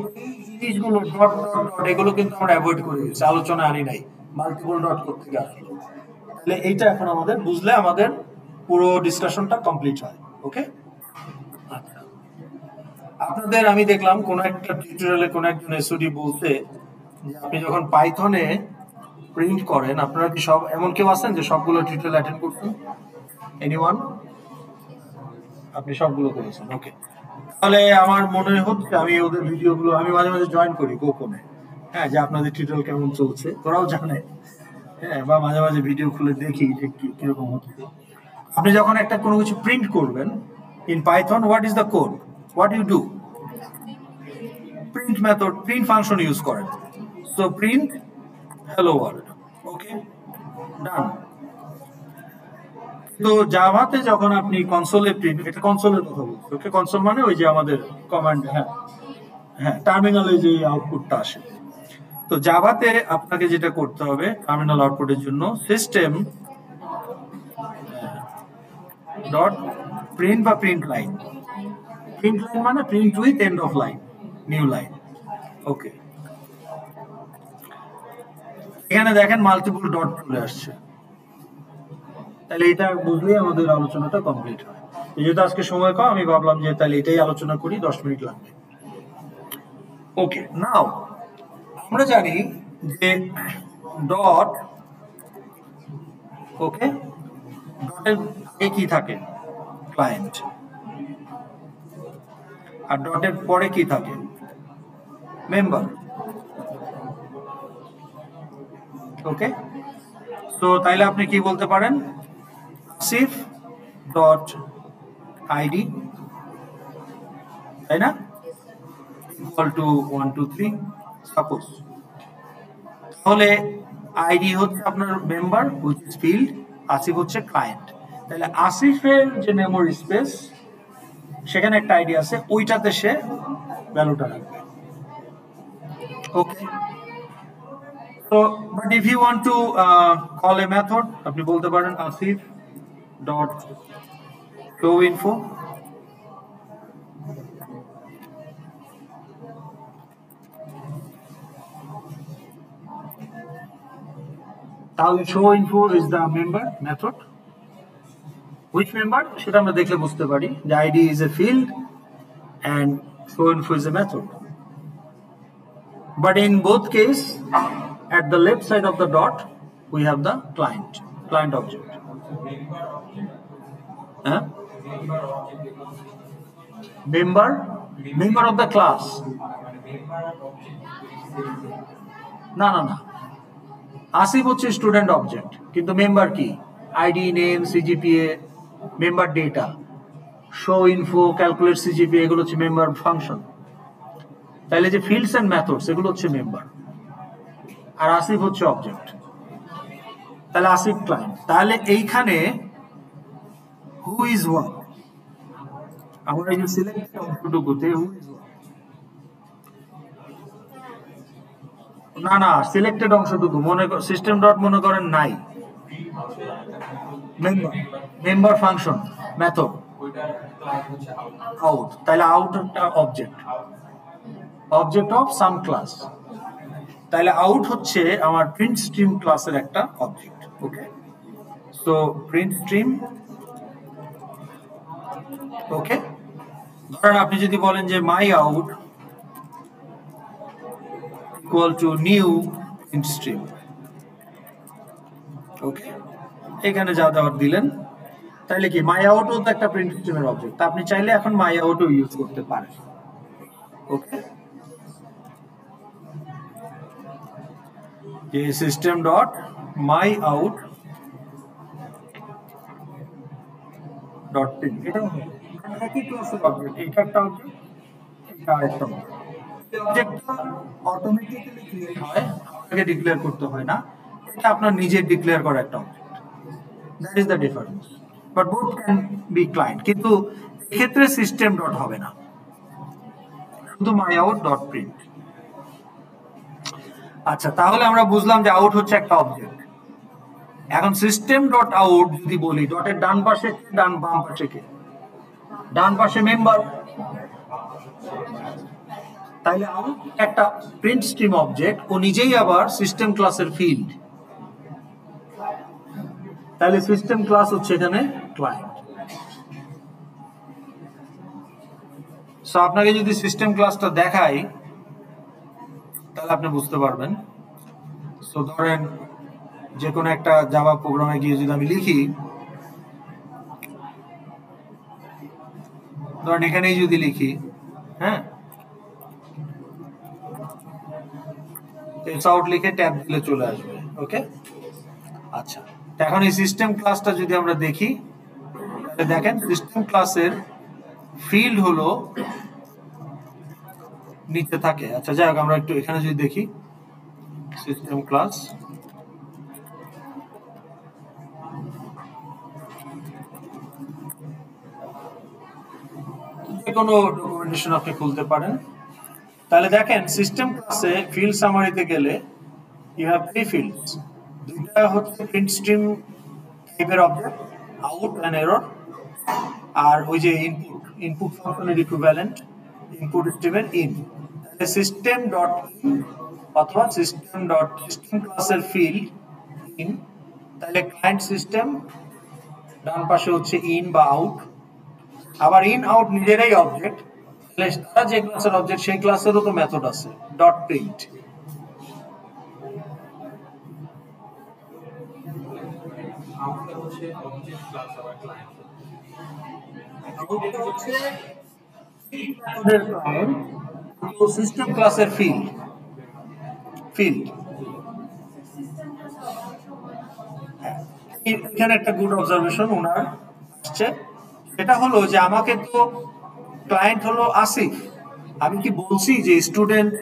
জিনিসগুলো ডট ডট ডট এগুলো কিন্তু আমরা অ্যাভয়েড করে দিয়েছি, আলোচনা আনি নাই, মাল্টিপল ডট করতে গিয়ে আসলো। তাহলে এইটা এখন আমাদের বুঝলে আমাদের পুরো ডিসকাশনটা কমপ্লিট হয়। ওকে, আচ্ছা, আপনাদের আমি দেখলাম কোন একটা টিউটোরিয়ালে কোন একজন এসওডি বলতে যে আপনি যখন পাইথনে প্রিন্ট করেন, আপনারা কি সব এমন কেউ আছেন যে সবগুলো টিউটোরিয়াল অ্যাটেন্ড করছেন? এনিওয়ান? আপনি সবগুলো করেছেন? ওকে, তাহলে আমার মনে হচ্ছে আমি ওদের ভিডিওগুলো আমি মাঝে মাঝে জয়েন করি গোপনে, হ্যাঁ, যে আপনাদের টিউটোরিয়াল কেমন চলছে, ওরাও জানে, হ্যাঁ, বা মাঝে মাঝে ভিডিও খুলে দেখি যে কিরকম হচ্ছে। আপনি যখন একটা কোনো কিছু প্রিন্ট করবেন in Python, what is the code, what you do? Print method, print function use করেন। So print hello world, okay, done. তো জাভাতে যখন আপনি কনসোলে প্রিন্ট, এটা কনসোলের কথা বলছি, ওকে, কনসোল মানে ওই যে আমাদের কমান্ড, হ্যাঁ হ্যাঁ, টার্মিনালে যে আউটপুটটা আসে। তো জাভাতে আপনাকে যেটা করতে হবে টার্মিনাল আউটপুটের জন্য, সিস্টেম ডট প্রিন্ট বা প্রিন্ট লাইন, প্রিন্ট লাইন মানে print with end of line, new line. Okay, এখানে দেখেন মাল্টিপল ডট চলে আসছে, তাহলে এটা বুঝলেই আমাদের আলোচনাটা কমপ্লিট হয়। যেহেতু আজকে সময় কম, আমি ভাবলাম যে তাহলে এটাই আলোচনা করি, 10 মিনিট লাগবে। ওকে, নাও আমরা জানি যে ডট, ওকে, ডটের আগে কি থাকে? ক্লায়েন্ট। আর ডটের পরে কি থাকে? মেম্বার। ওকে, তো তাইলে আপনি কি বলতে পারেন? আসিফ ডট আইডি, তাই না, ইকুয়াল টু 1 2 3 সাপোজ। তাহলে আইডি হচ্ছে আপনার member which is field, Asif হচ্ছে ক্লায়েন্ট। তাহলে আসিফের যে মেমোরি স্পেস, সেখানে একটা আইডি আছে, ওইটাতে সে ভ্যালুটা রাখবে। ওকে, তো but if you want to call a method, আপনি বলতে পারেন আসিফ ডট শো ইনফো, তাহলে show info is the member method. Which member সেটা আমরা দেখলে বুঝতে পারি যে ID is a field and show info is a method. But in both case, at the left side of the dot, we have the client object. Member member of the class, না না না, আসিফ হচ্ছে student object, কিন্তু member কি? ID, name, CGPA, member data, show info, calculate CGPA, এগুলো হচ্ছে member function. তাহলে যে ফিল্ডস এন্ড মেথডস এগুলো হচ্ছে মেম্বার, আর আসিফ হচ্ছে অবজেক্ট। তাহলে আসিফ ক্লায়েন্ট। তাহলে এইখানে হু ইজ ওয়ান, আমরা এই যে সিলেক্টেড অংশটুকুতে হু ইজ ওয়ান, না না, সিলেক্টেড অংশটুকু মনে সিস্টেম ডট মনে করেন নাই, member member function method out, তাহলে আউট একটা object, object of some class. তাহলে আউট হচ্ছে আমার প্রিন্ট স্ট্রিম ক্লাসের একটা object. Okay, so print stream. Okay, ধরেন আপনি যদি বলেন যে my out equal to new print stream, okay, এখানে যা দেওয়ার দিলেন, তাহলে কি মাই আউটও তো একটা প্রিন্ট স্ট্রিমের অবজেক্ট, তা আপনি চাইলে এখন মাই আউটও ইউজ করতে পারেন। ওকে, যে সিস্টেম ডট মাই আউট ডট প্রিন্ট, এটা একই ক্লাসের অবজেক্ট, এটা একটা অবজেক্ট, এটা আরেকটা অবজেক্ট। অবজেক্টটা অটোমেটিক্যালি ক্রিয়েট হয়, আপনাকে ডিক্লেয়ার করতে হয় না, এটা আপনার নিজের ডিক্লেয়ার করা একটা object. That is the difference, but both can be client, কিন্তু এক্ষেত্রে সিস্টেম ডট হবে না, শুধু মাই আউট ডট প্রিন্ট। আচ্ছা, তাহলে আমরা বুঝলাম যে আউট হচ্ছে একটা অবজেক্ট। এখন সিস্টেম ডট আউট যদি বলি, ডটের ডান পাশে ডান বাম পাশে কে? ডান পাশে মেম্বার, তাইলে আউট একটা প্রিন্ট স্ট্রিম অবজেক্ট, ও নিজেই আবার সিস্টেম ক্লাসের ফিল্ড, তাহলে সিস্টেম ক্লাস হচ্ছে এখানে ক্লায়েন্ট। সো আপনাকে যদি সিস্টেম ক্লাসটা দেখাই তাহলে আপনি বুঝতে পারবেন। সো ধরেন যে কোনো একটা জাভা প্রোগ্রামে গিয়ে যদি আমি লিখি, ধরেন এখানেই যদি লিখি, হ্যাঁ, এস আউট লিখে ট্যাব দিলে চলে আসবে। ওকে, আচ্ছা, এখন এই সিস্টেম ক্লাসটা যদি আমরা দেখি, দেখেন সিস্টেম ক্লাসের ফিল্ড হলো নিচে থাকে। আচ্ছা, যাই হোক, আমরা একটু এখানে যদি দেখি সিস্টেম ক্লাস, যে কোনো ডকুমেন্টেশন আপনি খুলতে পারেন, তাহলে দেখেন সিস্টেম ক্লাসে ফিল্ড সামারিতে গেলে ইউ হ্যাভ থ্রি ফিল্ডস, দুইটা হচ্ছে প্রিন্ট স্ট্রিম টাইপের অবজেক্ট, আউট এন্ড এরর, আর ওই যে ইনপুট, ইনপুট ফাংশনের ইকুইভ্যালেন্ট ইনপুট স্ট্রিমের ইন। তাহলে সিস্টেম ডট ইন অথবা সিস্টেম ডট সিস্টেম ক্লাসের ফিল্ড ইন, তাহলে ক্লায়েন্ট সিস্টেম, ডান পাশে হচ্ছে ইন বা আউট, আবার ইন আউট নিজেরাই অবজেক্ট, তাহলে তারা যে ক্লাসের অবজেক্ট সেই ক্লাসেরও তো মেথড আছে ডট প্রিন্ট। সিস্টেম ক্লাসের ফিল্ড ফিল্ড এখানে একটা গুড অবজারভেশন ওনার আসছে, সেটা হলো যে আমাকে তো ক্লায়েন্ট হলো আসিফ, আমি কি বলছি যে স্টুডেন্ট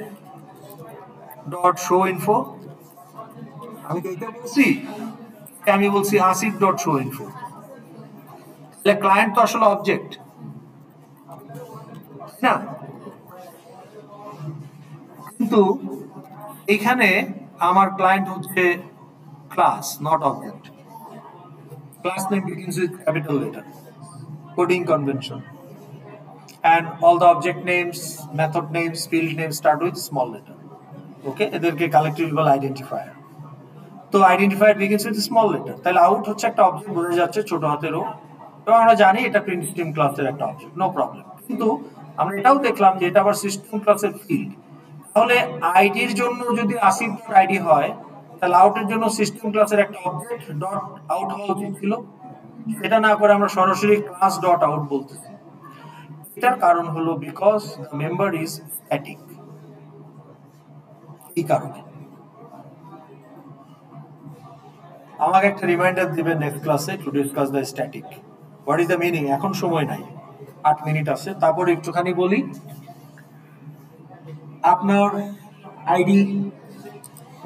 ডট শো ইনফো, আমি কি এটা বলছি? আমি বলছি আসিফ ডট শো ইনফো, তাহলে ক্লায়েন্ট তো আসলে অবজেক্ট না, কিন্তু এখানে আমার ক্লায়েন্ট হচ্ছে class, not object. Class name begins with capital letter, coding convention, and all the object names, method names, field names start with small letter. Okay, এদেরকে collectively identifier. তো identifier begins with small letter. তাহলে out হচ্ছে একটা object, বোঝা যাচ্ছে ছোট হাতের ও, এবং আমরা জানি এটা প্রিন্ট স্ট্রিম ক্লাসের একটা অবজেক্ট, নো প্রবলেম। কিন্তু আমরা এটাও দেখলাম যে এটা আবার সিস্টেম ক্লাসের ফিল্ড, তাহলে আইডির জন্য যদি আসিফ ডট আইডি হয়, তাহলে আউটের জন্য সিস্টেম ক্লাসের একটা অবজেক্ট ডট আউট হওয়া উচিত ছিল, এটা না করে আমরা সরাসরি ক্লাস ডট আউট বলতেছি। এটার কারণ হলো because the member is static. এই কারণে আমাকে একটা রিমাইন্ডার দিবেন নেক্সট ক্লাসে to discuss the static. What is the meaning? এখন সময় নাই, 8 মিনিট আছে। তারপর একটুখানি বলি, আপনার আইডি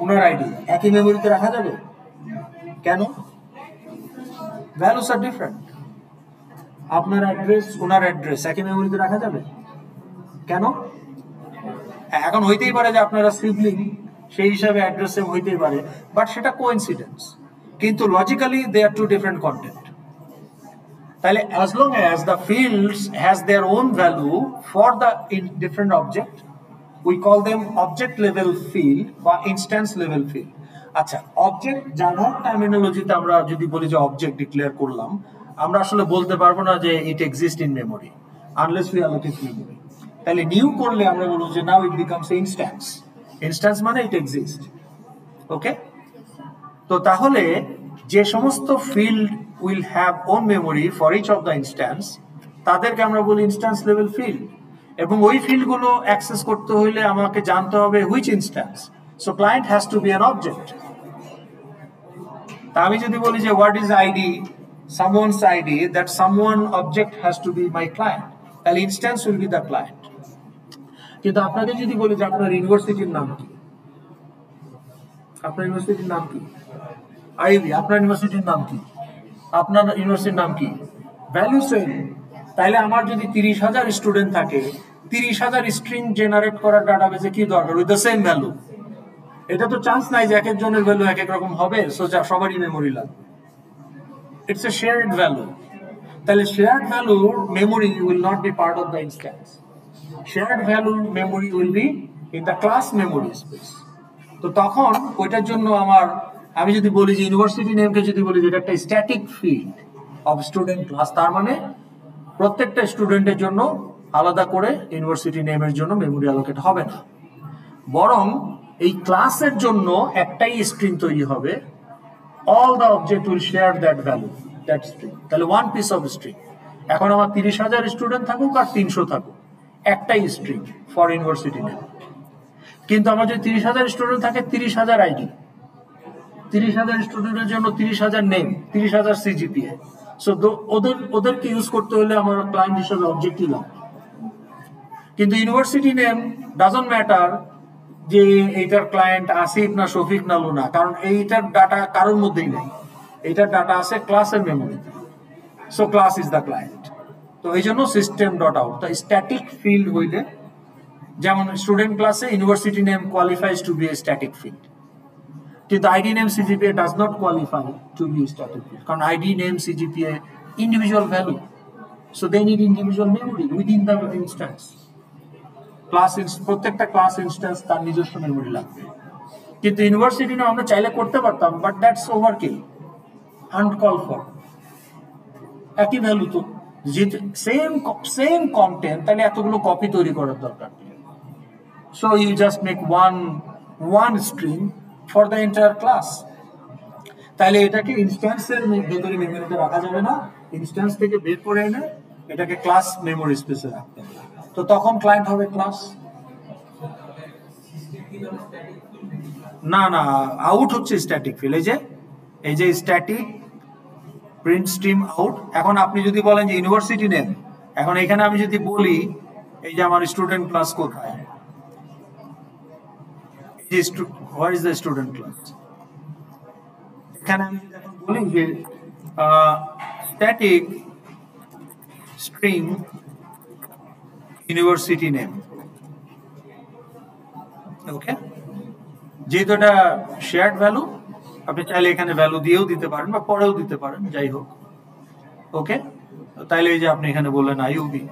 ওনার আইডি একই মেমোরিতে রাখা যাবে কেন? ভ্যালুস আর ডিফারেন্ট। আপনার অ্যাড্রেস ওনার অ্যাড্রেস একই মেমোরিতে রাখা যাবে কেন? এখন হইতেই পারে যে আপনারা সিবলিং, সেই হিসাবে অ্যাড্রেস সেম হইতেই পারে, বাট সেটা কোইন্সিডেন্স, কিন্তু লজিক্যালি দে আর টু ডিফারেন্ট কন্টেন্ট। তাহলে as long as the fields has their own value for the different object, we call them object level field বা instance level field। আচ্ছা, object জাভার টার্মিনোলজিতে আমরা যদি বলি যে অবজেক্ট ডিক্লেয়ার করলাম, আমরা আসলে বলতে পারবো না যে it exist in memory unless we allocate memory. তাহলে নিউ করলে আমরা বলবো যে now it becomes instance. Instance মানে ইট এক্সিস্ট। ওকে, তো তাহলে যে সমস্ত field will have own memory for each of the instance, তাদেরকে আমরা বলি ইনস্ট্যান্স লেভেল ফিল্ড। এবং ওই ফিল্ডগুলো অ্যাক্সেস করতে হলে আমাকে জানতে হবে which instance. So client has to be an object. তা আমি যদি বলি যে what is ID, someone's ID, that someone object has to be my client, তাহলে instance will be the client. কিন্তু আপনাকে যদি বলি যে আপনার ইউনিভার্সিটির নাম কি, আপনার ইউনিভার্সিটির নাম কি? আইবি। আপনার ইউনিভার্সিটির নাম কি? আপনার ইউনিভার্সিটির নাম কি? Value same. তাইলে আমার যদি 30,000 স্টুডেন্ট থাকে, 30,000 স্ট্রিং জেনারেট করার ডাটাবেসে কি দরকার উইথ দ্য সেম ভ্যালু? এটা তো চান্স নাই যে এক একজনের ভ্যালু এক এক রকম হবে, সো সবারই মেমোরি লাগবে। It's a shared value. তাহলে শেয়ার্ড ভ্যালুর memory will not be part of the instance. Shared ভ্যালুর memory will be in the class memory space. তো তখন ওইটার জন্য আমি যদি বলি যে ইউনিভার্সিটি নেমকে যদি বলি যে এটা একটা static field of student class, তার মানে প্রত্যেকটা স্টুডেন্টের জন্য আলাদা করে ইউনিভার্সিটি নেমের জন্য মেমোরি অ্যালোকেট হবে না, বরং এই ক্লাসের জন্য একটাই স্ট্রিং তৈরি হবে। All the object will share that value, that string. তাহলে ওয়ান পিস অফ স্ট্রিং। এখন আমার 30,000 স্টুডেন্ট থাকুক আর 300 থাকুক, একটাই স্ট্রিং ফর ইউনিভার্সিটি নেম। কিন্তু আমার যদি 30,000 স্টুডেন্ট থাকে, 30,000 আইডি, 30,000 স্টুডেন্টের জন্য 30,000 নেম, 30,000 সিজিপিএ। সো ওদেরকে ইউজ করতে হলে আমার ক্লায়েন্ট হিসেবে অবজেক্টই লাগবে। কিন্তু ইউনিভার্সিটি নেম ডাজন্ট ম্যাটার যে এইটার ক্লায়েন্ট আসিফ না শফিক না লুনা, কারণ এইটার ডাটা কারোর মধ্যেই নাই। এইটার ডাটা আছে ক্লাসের মেমোরিতে। So class is the client. তো এই জন্য system dot out the static field হইলে, যেমন স্টুডেন্ট ক্লাসে university name qualifies to be a static field, কিন্তু ID name CGPA does not qualify to be static field, কারণ ID name CGPA individual value. So they need individual memory within the instance. প্রত্যেকটা class instance তার নিজস্ব memory লাগবে। কিন্তু university name আমরা চাইলে করতে পারতাম, বাট দ্যাটস ওভারকিল, আনকল ফর। একই ভ্যালু তো, যেহেতু সেম কন্টেন্ট, তাহলে এতগুলো কপি তৈরি করার দরকার নেই। So you just make one string for the entire class. তাহলে এটাকে ইনস্ট্যান্সের ভেতরে মেমোরিতে রাখা যাবে না, ইনস্ট্যান্স থেকে বের করে এনে এটাকে ক্লাস মেমোরি স্পেসে রাখতে হবে। তো তখন ক্লায়েন্ট হবে ক্লাস। না, আউট হচ্ছে স্ট্যাটিক ফিল্ড। এই যে স্ট্যাটিক প্রিন্ট স্ট্রিম আউট। এখন আপনি যদি বলেন যে ইউনিভার্সিটি নেম, এখন এখানে আমি যদি বলি এই যে আমার স্টুডেন্ট ক্লাস কোথায়, what is the student class, এখানে আমি যদি বলি যে স্ট্যাটিক স্ট্রিং ইউনিভার্সিটি নেম, ওকে, যেহেতু এটা শেয়ার্ড ভ্যালু, আপনি চাইলে এখানে ভ্যালু দিয়েও দিতে পারেন বা পরেও দিতে পারেন, যাই হোক। ওকে, তাইলে এই যে আপনি এখানে বললেন আইইউবি,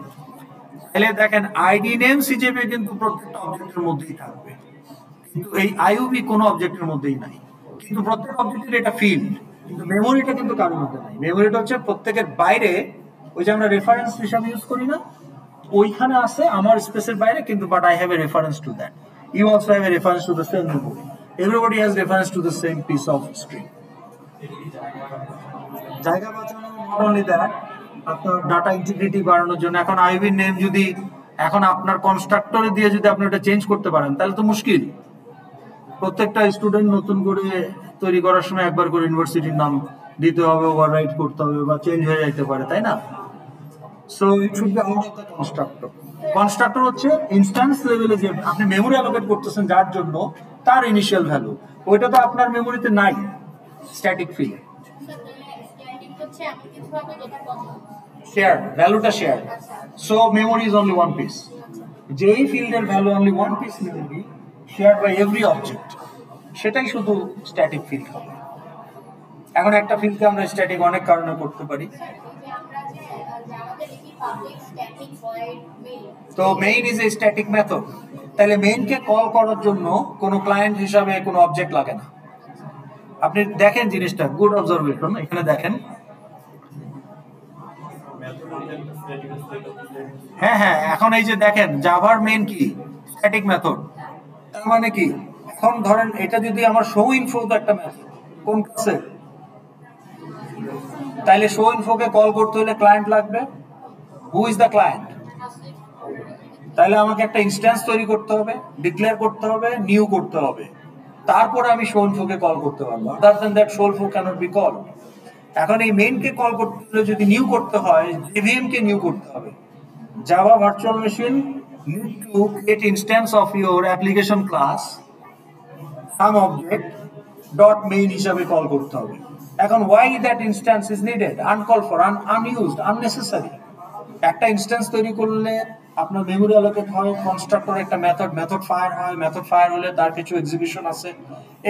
তাহলে দেখেন আইডি নেম সিজিপি কিন্তু প্রত্যেকটা অবজেক্টের মধ্যেই থাকবে, কিন্তু এই আইইউবি কোনো অবজেক্টের মধ্যেই নাই। কিন্তু প্রত্যেক অবজেক্টের এটা ফিল্ড, কিন্তু মেমোরিটা কিন্তু কারোর মধ্যে নাই। মেমোরিটা হচ্ছে প্রত্যেকের বাইরে, ওই যে আমরা রেফারেন্স হিসাবে ইউজ করি না, ওইখানে আছে আমার স্পেসের বাইরে, কিন্তু but I have a reference to that. You also have a reference to the same memory. Everybody has reference to the same piece of string. জায়গা বাঁচানো, not only that, আপনার ডাটা ইন্টিগ্রিটি বাড়ানোর জন্য। এখন আইবির নেম যদি এখন আপনার কনস্ট্রাক্টরে দিয়ে যদি আপনি ওটা চেঞ্জ করতে পারেন তাহলে তো মুশকিল। প্রত্যেকটা স্টুডেন্ট নতুন করে তৈরি করার সময় একবার করে ইউনিভার্সিটির নাম দিতে হবে, ওভাররাইট করতে হবে বা চেঞ্জ হয়ে যাইতে পারে, তাই না? So it should be out of the constructor. Constructor হচ্ছে ইনস্ট্যান্স লেভেলে যে আপনি মেমোরি অ্যালোকেট করতেছেন যার জন্য তার ইনিশিয়াল ভ্যালু, ওইটা তো আপনার মেমোরিতে নাই স্ট্যাটিক ফিল্ড। শেয়ার ভ্যালুটা share, so memory is only one piece. যেই ফিল্ডের value only one piece memory share by every object, সেটাই শুধু স্ট্যাটিক ফিল্ড হবে। এখন একটা ফিল্ডকে আমরা স্ট্যাটিক অনেক কারণে করতে পারি। তো main is a static method. তাহলে মেইনকে কল করার জন্য কোনো ক্লায়েন্ট হিসাবে কোনো অবজেক্ট লাগে না। আপনি দেখেন জিনিসটা, গুড অবজারভেশন। এখানে দেখেন, হ্যাঁ হ্যাঁ, এখন এই যে দেখেন জাভার মেইন কি স্ট্যাটিক মেথড। তার মানে কি, এখন ধরেন এটা যদি আমার শো ইনফো তো একটা মেথড কোন ক্লাসে, তাইলে শো ইনফোকে কল করতে হলে ক্লায়েন্ট লাগবে। Who is the client? তাহলে আমাকে একটা ইনস্ট্যান্স তৈরি করতে হবে, ডিক্লেয়ার করতে হবে, নিউ করতে হবে, তারপরে আমি শো ইনফোকে কল করতে পারবো। Other than that show info can't be call. এখন এই মেইনকে কল করতে হলে যদি নিউ করতে হয়, জেভিএম কে নিউ করতে হবে। Java virtual machine need to create instance of your application class some object dot main হিসাবে কল করতে হবে। এখন why that instance is needed? uncalled for, unused, unnecessary। একটা ইনস্ট্যান্স তৈরি করলে আপনার মেমোরি অ্যালোকেট হয়, কনস্ট্রাক্টর একটা মেথড ফায়ার হয়, মেথড ফায়ার হলে তার কিছু এক্সিকিউশন আছে,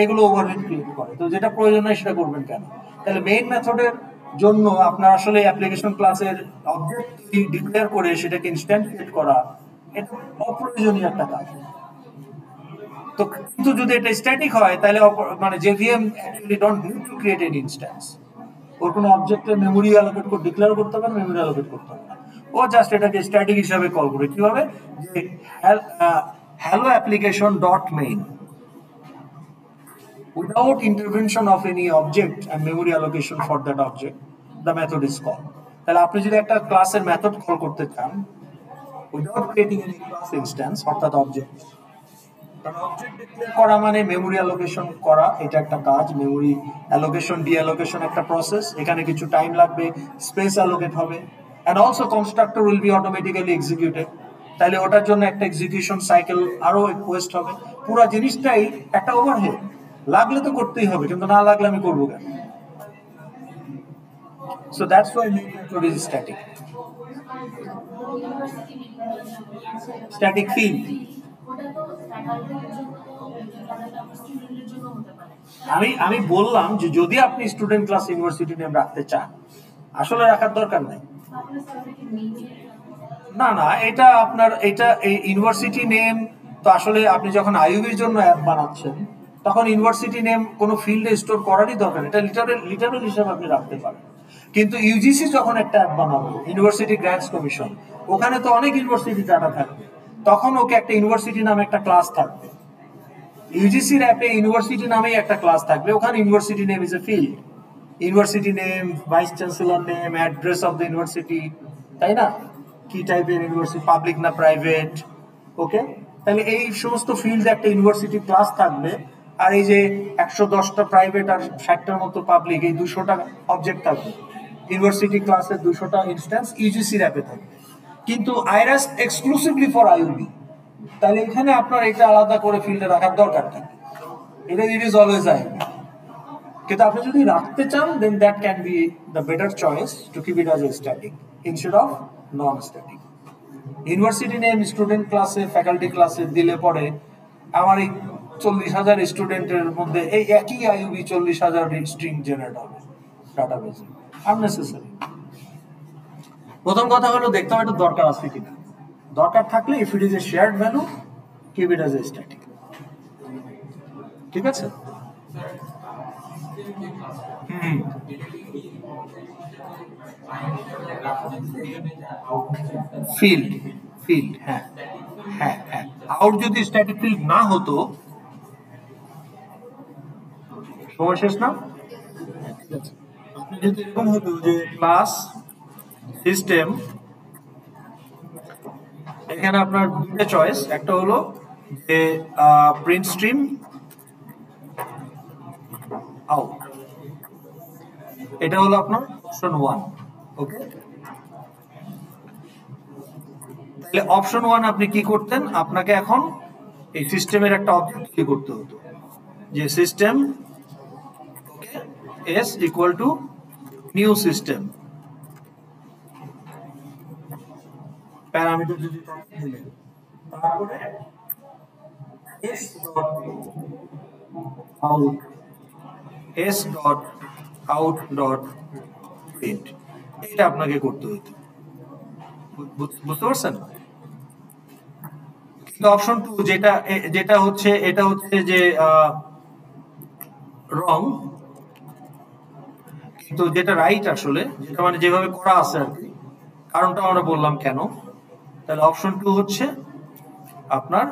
এগুলো ওভারহেড ক্রিয়েট করে। তো যেটা প্রয়োজন হয় সেটা করবেন কেন? তাহলে মেইন মেথডের জন্য আপনার আসলে অ্যাপ্লিকেশন ক্লাসের অবজেক্ট ডিক্লেয়ার করে সেটাকে ইনস্ট্যান্ট ক্রিয়েট করা, এটা অপ্রয়োজনীয় একটা কাজ। তো কিন্তু যদি এটা স্ট্যাটিক হয় তাহলে মানে JVM actually don't need to create any instance. ওর কোনো অবজেক্টের মেমোরি অ্যালোকেট করে ডিক্লেয়ার করতে হবে, মেমোরি অ্যালোকেট করতে হবে না। ও জাস্ট এটাকে স্ট্যাটিক হিসাবে কল করে। কিভাবে? যে hello application dot main, without intervention of any object and memory allocation for that object, the method is called. তাহলে আপনি যদি একটা ক্লাসের মেথড কল করতে চান without creating any class instance অর্থাৎ অবজেক্ট, কারণ অবজেক্ট ডিক্লেয়ার করা মানে মেমোরি অ্যালোকেশন করা, এটা একটা কাজ। মেমোরি অ্যালোকেশন ডিঅ্যালোকেশন একটা প্রসেস, এখানে কিছু টাইম লাগবে, স্পেস অ্যালোকেট হবে, and also constructor will be automatically executed। তাহলে ওটার জন্য একটা এক্সিকিউশন সাইকেল আরো ওয়েস্ট হবে। পুরো জিনিসটাই একটা ওভারহেড। লাগলে তো করতেই হবে, কিন্তু না লাগলে আমি করবো কেন? So that's why main method is static. Static field. আমি বললাম যে যদি আপনি স্টুডেন্ট ক্লাস ইউনিভার্সিটি নেম রাখতে চান, আসলে রাখার দরকার নাই। না না, এটা আপনার এটা ইউনিভার্সিটি নেম তো আসলে আপনি যখন আইইউবির জন্য অ্যাপ বানাচ্ছেন তখন ইউনিভার্সিটি নেম কোনো ফিল্ডে স্টোর করারই দরকার, এটা লিটারাল হিসেবে আপনি রাখতে পারেন। কিন্তু ইউজিসি যখন একটা অ্যাপ বানাবো, ইউনিভার্সিটি গ্র্যান্টস কমিশন, ওখানে তো অনেক ইউনিভার্সিটি ডাটা থাকবে, তখন ওকে একটা ইউনিভার্সিটি নামে একটা ক্লাস থাকবে। ইউজিসির অ্যাপে ইউনিভার্সিটি নামেই একটা ক্লাস থাকবে, ওখানে university name is a field. University name, vice chancellor name, address of the university, তাই না? কি টাইপের ইউনিভার্সিটি, পাবলিক না প্রাইভেট, ওকে? তাহলে এই সমস্ত ফিল্ডে একটা ইউনিভার্সিটি ক্লাস থাকবে। আর এই যে 110টা প্রাইভেট আর 60টার মতো পাবলিক, এই 200টা অবজেক্ট থাকবে। ইউনিভার্সিটি ক্লাসের 200টা ইনস্ট্যান্স ইউজিসির অ্যাপে থাকবে, কিন্তু আইরাস এক্সক্লুসিভলি ফর আইইউবি। তাহলে এখানে আপনার এটা আলাদা করে ফিল্ডে রাখার দরকার থাকে, এটা ইট ইজ অলওয়েজ আইইউবি। কিন্তু আপনি যদি রাখতে চান then that can be the better choice to keep it as a static instead of non static. University name student ক্লাসে, ফ্যাকাল্টি ক্লাসে দিলে পরে আমার এই 40,000 স্টুডেন্টের মধ্যে এই একই আইইউবি 40,000 স্ট্রিং জেনারেট হবে ডাটাবেসে, আননেসেসারি। প্রথম কথা হলো দেখতে হবে এটা দরকার আছে কিনা। দরকার থাকলে if it is a shared value, keep it as a static. ঠিক আছে? ফিল্ড ফিল্ড হ্যাঁ হ্যাঁ হ্যাঁ, আউট যদি স্ট্যাটিক ফিল্ড না হতো, সময় শেষ না? আপনি যদি এরকম হতো যে ক্লাস সিস্টেম, এখানে আপনার দুটো চয়েস, একটা হলো যে প্রিন্ট স্ট্রিম আউট, এটা হলো আপনার অপশন 1। ওকে, তাহলে অপশন 1 আপনি কি করতেন, আপনাকে এখন এই সিস্টেমের একটা অবজেক্ট তৈরি করতে হতো, যে system S equal to new system, parameter যদি দিলেন, তারপরে S dot out, S dot out dot print, এটা আপনাকে করতে হতো। বুঝতে পারছেন? কিন্তু অপশন 2 যেটা হচ্ছে, এটা হচ্ছে যে রং, কিন্তু যেটা রাইট আসলে, যেটা মানে যেভাবে করা আছে আর কি, কারণটা আমরা বললাম কেন। তাহলে অপশন 2 হচ্ছে আপনার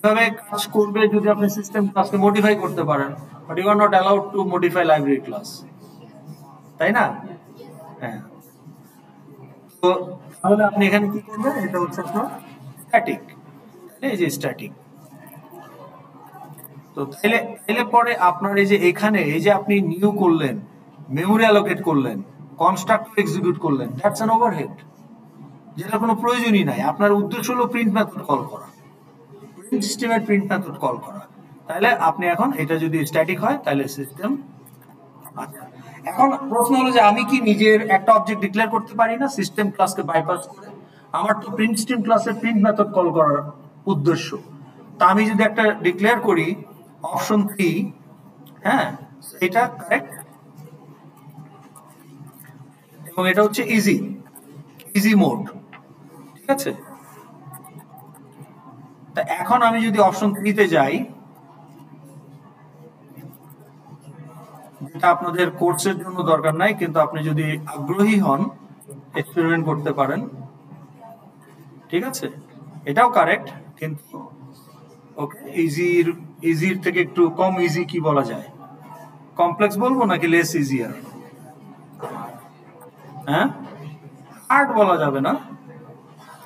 এভাবে কাজ করবে যদি আপনি সিস্টেম ক্লাসকে মডিফাই করতে পারেন, but you are not allowed to modify library class, তাই না? হ্যাঁ, তো তাহলে আপনি এখানে কি করবেন, এটা হচ্ছে আপনার স্ট্যাটিক, এই যে স্ট্যাটিক। তো তাইলে পরে আপনার এই যে এখানে এই যে আপনি নিউ করলেন, মেমোরি অ্যালোকেট করলেন, কনস্ট্রাক্টর এক্সিকিউট করলেন, দ্যাটস অ্যান ওভারহেড, যেটা কোনো প্রয়োজনই নাই। আপনার উদ্দেশ্য হলো প্রিন্ট মেথড কল করা, প্রিন্ট সিস্টেমের প্রিন্ট মেথড কল করা। তাহলে আপনি এখন এটা যদি স্ট্যাটিক হয় তাহলে সিস্টেম। আচ্ছা, এখন প্রশ্ন হলো যে আমি কি নিজের একটা অবজেক্ট ডিক্লেয়ার করতে পারি না সিস্টেম ক্লাসকে বাইপাস করে? আমার তো প্রিন্ট স্ট্রিম ক্লাসের প্রিন্ট মেথড কল করার উদ্দেশ্য। তা আমি যদি একটা ডিক্লেয়ার করি অপশন 3, হ্যাঁ, এটা কারেক্ট, এবং এটা হচ্ছে ইজি মোড, ঠিক আছে? তা এখন আমি যদি অপশন 3 তে যাই, যেটা আপনাদের কোর্সের জন্য দরকার নাই, কিন্তু আপনি যদি আগ্রহী হন এক্সপেরিমেন্ট করতে পারেন, ঠিক আছে? এটাও কারেক্ট, কিন্তু ওকে, ইজির থেকে একটু কম ইজি কি বলা যায়, কমপ্লেক্স বলবো নাকি লেস ইজিয়ার? হ্যাঁ, হার্ড বলা যাবে না।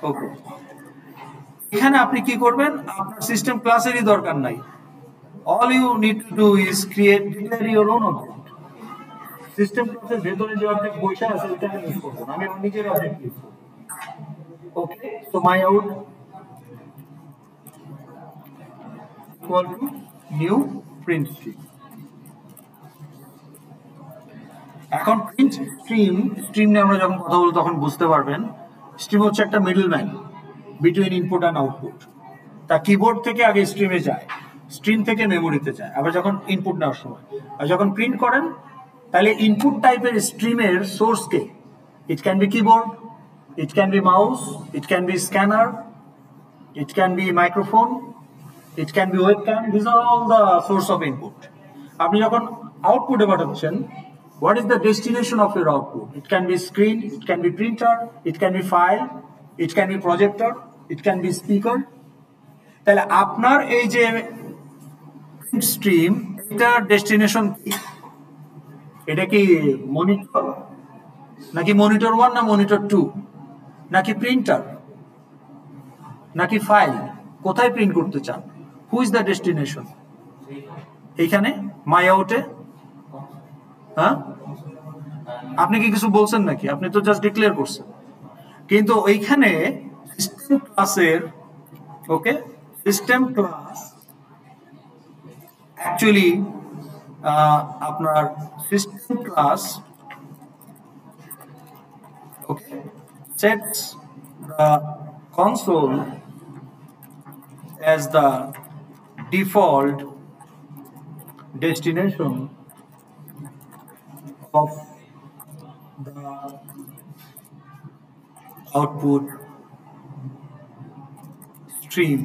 ওকে, এখানে আপনি কি করবেন, আপনার সিস্টেম ক্লাসেরই দরকার নাই, all you need to do is declare your own object। System ক্লাসের ভেতরে যে অবজেক্ট বৈশা আছে ওটা আমি ইউজ করব না, আমি আমার নিজের অবজেক্ট ইউজ করব। Okay, so my out equal to new print stream. এখন প্রিন্ট স্ট্রিম নিয়ে আমরা যখন কথা বলবো তখন বুঝতে পারবেন, স্ট্রিম হচ্ছে একটা middleman between input and output. তা কিবোর্ড থেকে আগে স্ট্রিমে যায়, স্ট্রিম থেকে মেমোরিতে যায়, আবার যখন ইনপুট নেওয়ার সময়, আর যখন প্রিন্ট করেন তাহলে ইনপুট টাইপের স্ট্রিমের সোর্সকে, it can be keyboard, it can be mouse, it can be scanner, it can be microphone, it can be webcam, this are all the source of input. আপনি যখন আউটপুটে পাঠাচ্ছেন, what is the destination of your output? It can be screen, it can be printer, it can be file, it can be projector, it can be speaker। তাহলে আপনার এই যে stream, এটার destination কি? এটা কি মনিটর, নাকি মনিটর 1 না মনিটর 2, নাকি প্রিন্টার, নাকি ফাইল? কোথায় প্রিন্ট করতে চান? Who is the destination? এইখানে মাই আউটে। হ্যাঁ, আপনি কি কিছু বলছেন নাকি? আপনি তো জাস্ট ডিক্লেয়ার করছেন, কিন্তু ওইখানে সিস্টেম ক্লাসের, ওকে, সিস্টেম ক্লাস অ্যাকচুয়ালি আপনার system class, okay, sets the console as the default destination of the output stream।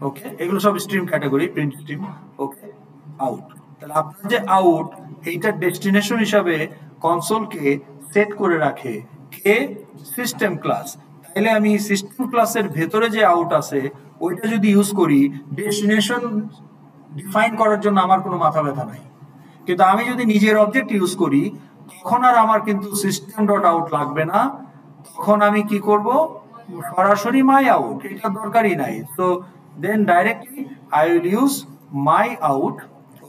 ওকে, এগুলো সব স্ট্রিম ক্যাটাগরি, প্রিন্ট স্ট্রিম। ওকে, আউট, তাহলে আপনার যে আউট, এইটার ডেস্টিনেশন হিসাবে কনসোলকে সেট করে রাখে কে? System class. তাইলে আমি সিস্টেম ক্লাসের ভেতরে যে আউট আছে ওইটা যদি ইউজ করি, ডেস্টিনেশন ডিফাইন করার জন্য আমার কোনো মাথা ব্যথা নাই। কিন্তু আমি যদি নিজের অবজেক্ট ইউজ করি, তখন আর আমার কিন্তু সিস্টেম ডট আউট লাগবে না, তখন আমি কি করব, সরাসরি মাই আউট, এটা দরকারই নাই। তো then directly I will use my out.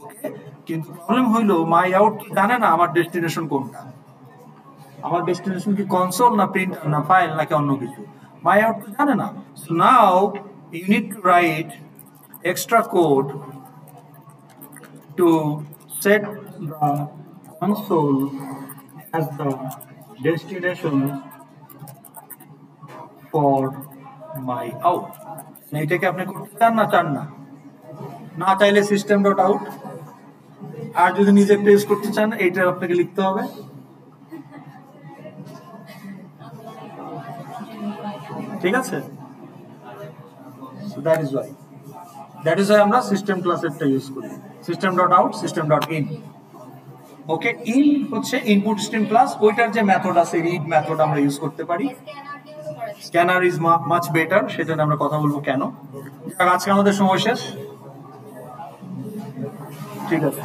Okay, কিন্তু প্রবলেম হইলো মাই আউট কি জানে না আমার ডেস্টিনেশন কোনটা, আমার ডেস্টিনেশন কি কনসোল না প্রিন্টার না ফাইল নাকি অন্য কিছু, মাই আউট তো জানে না। So now you need to write extra code to set the console as the destination for my out. এইটাকে আপনি করতে চান না, চান না, না চাইলে সিস্টেম ডট আউট, আর যদি নিজে প্লেস করতে চান এইটা আপনাকে লিখতে হবে। ঠিক আছে, দ্যাট ইজ ওয়াই আমরা সিস্টেম ক্লাসেরটা ইউজ করি, system dot out, system dot in. Okay, in হচ্ছে ইনপুট স্ট্রিম ক্লাস, ওইটার যে মেথড আছে রিড মেথড আমরা ইউজ করতে পারি। স্ক্যানার ইজ মাচ বেটার, সেটা নিয়ে আমরা কথা বলবো কেন। আজকে আমাদের সময় শেষ, ঠিক আছে।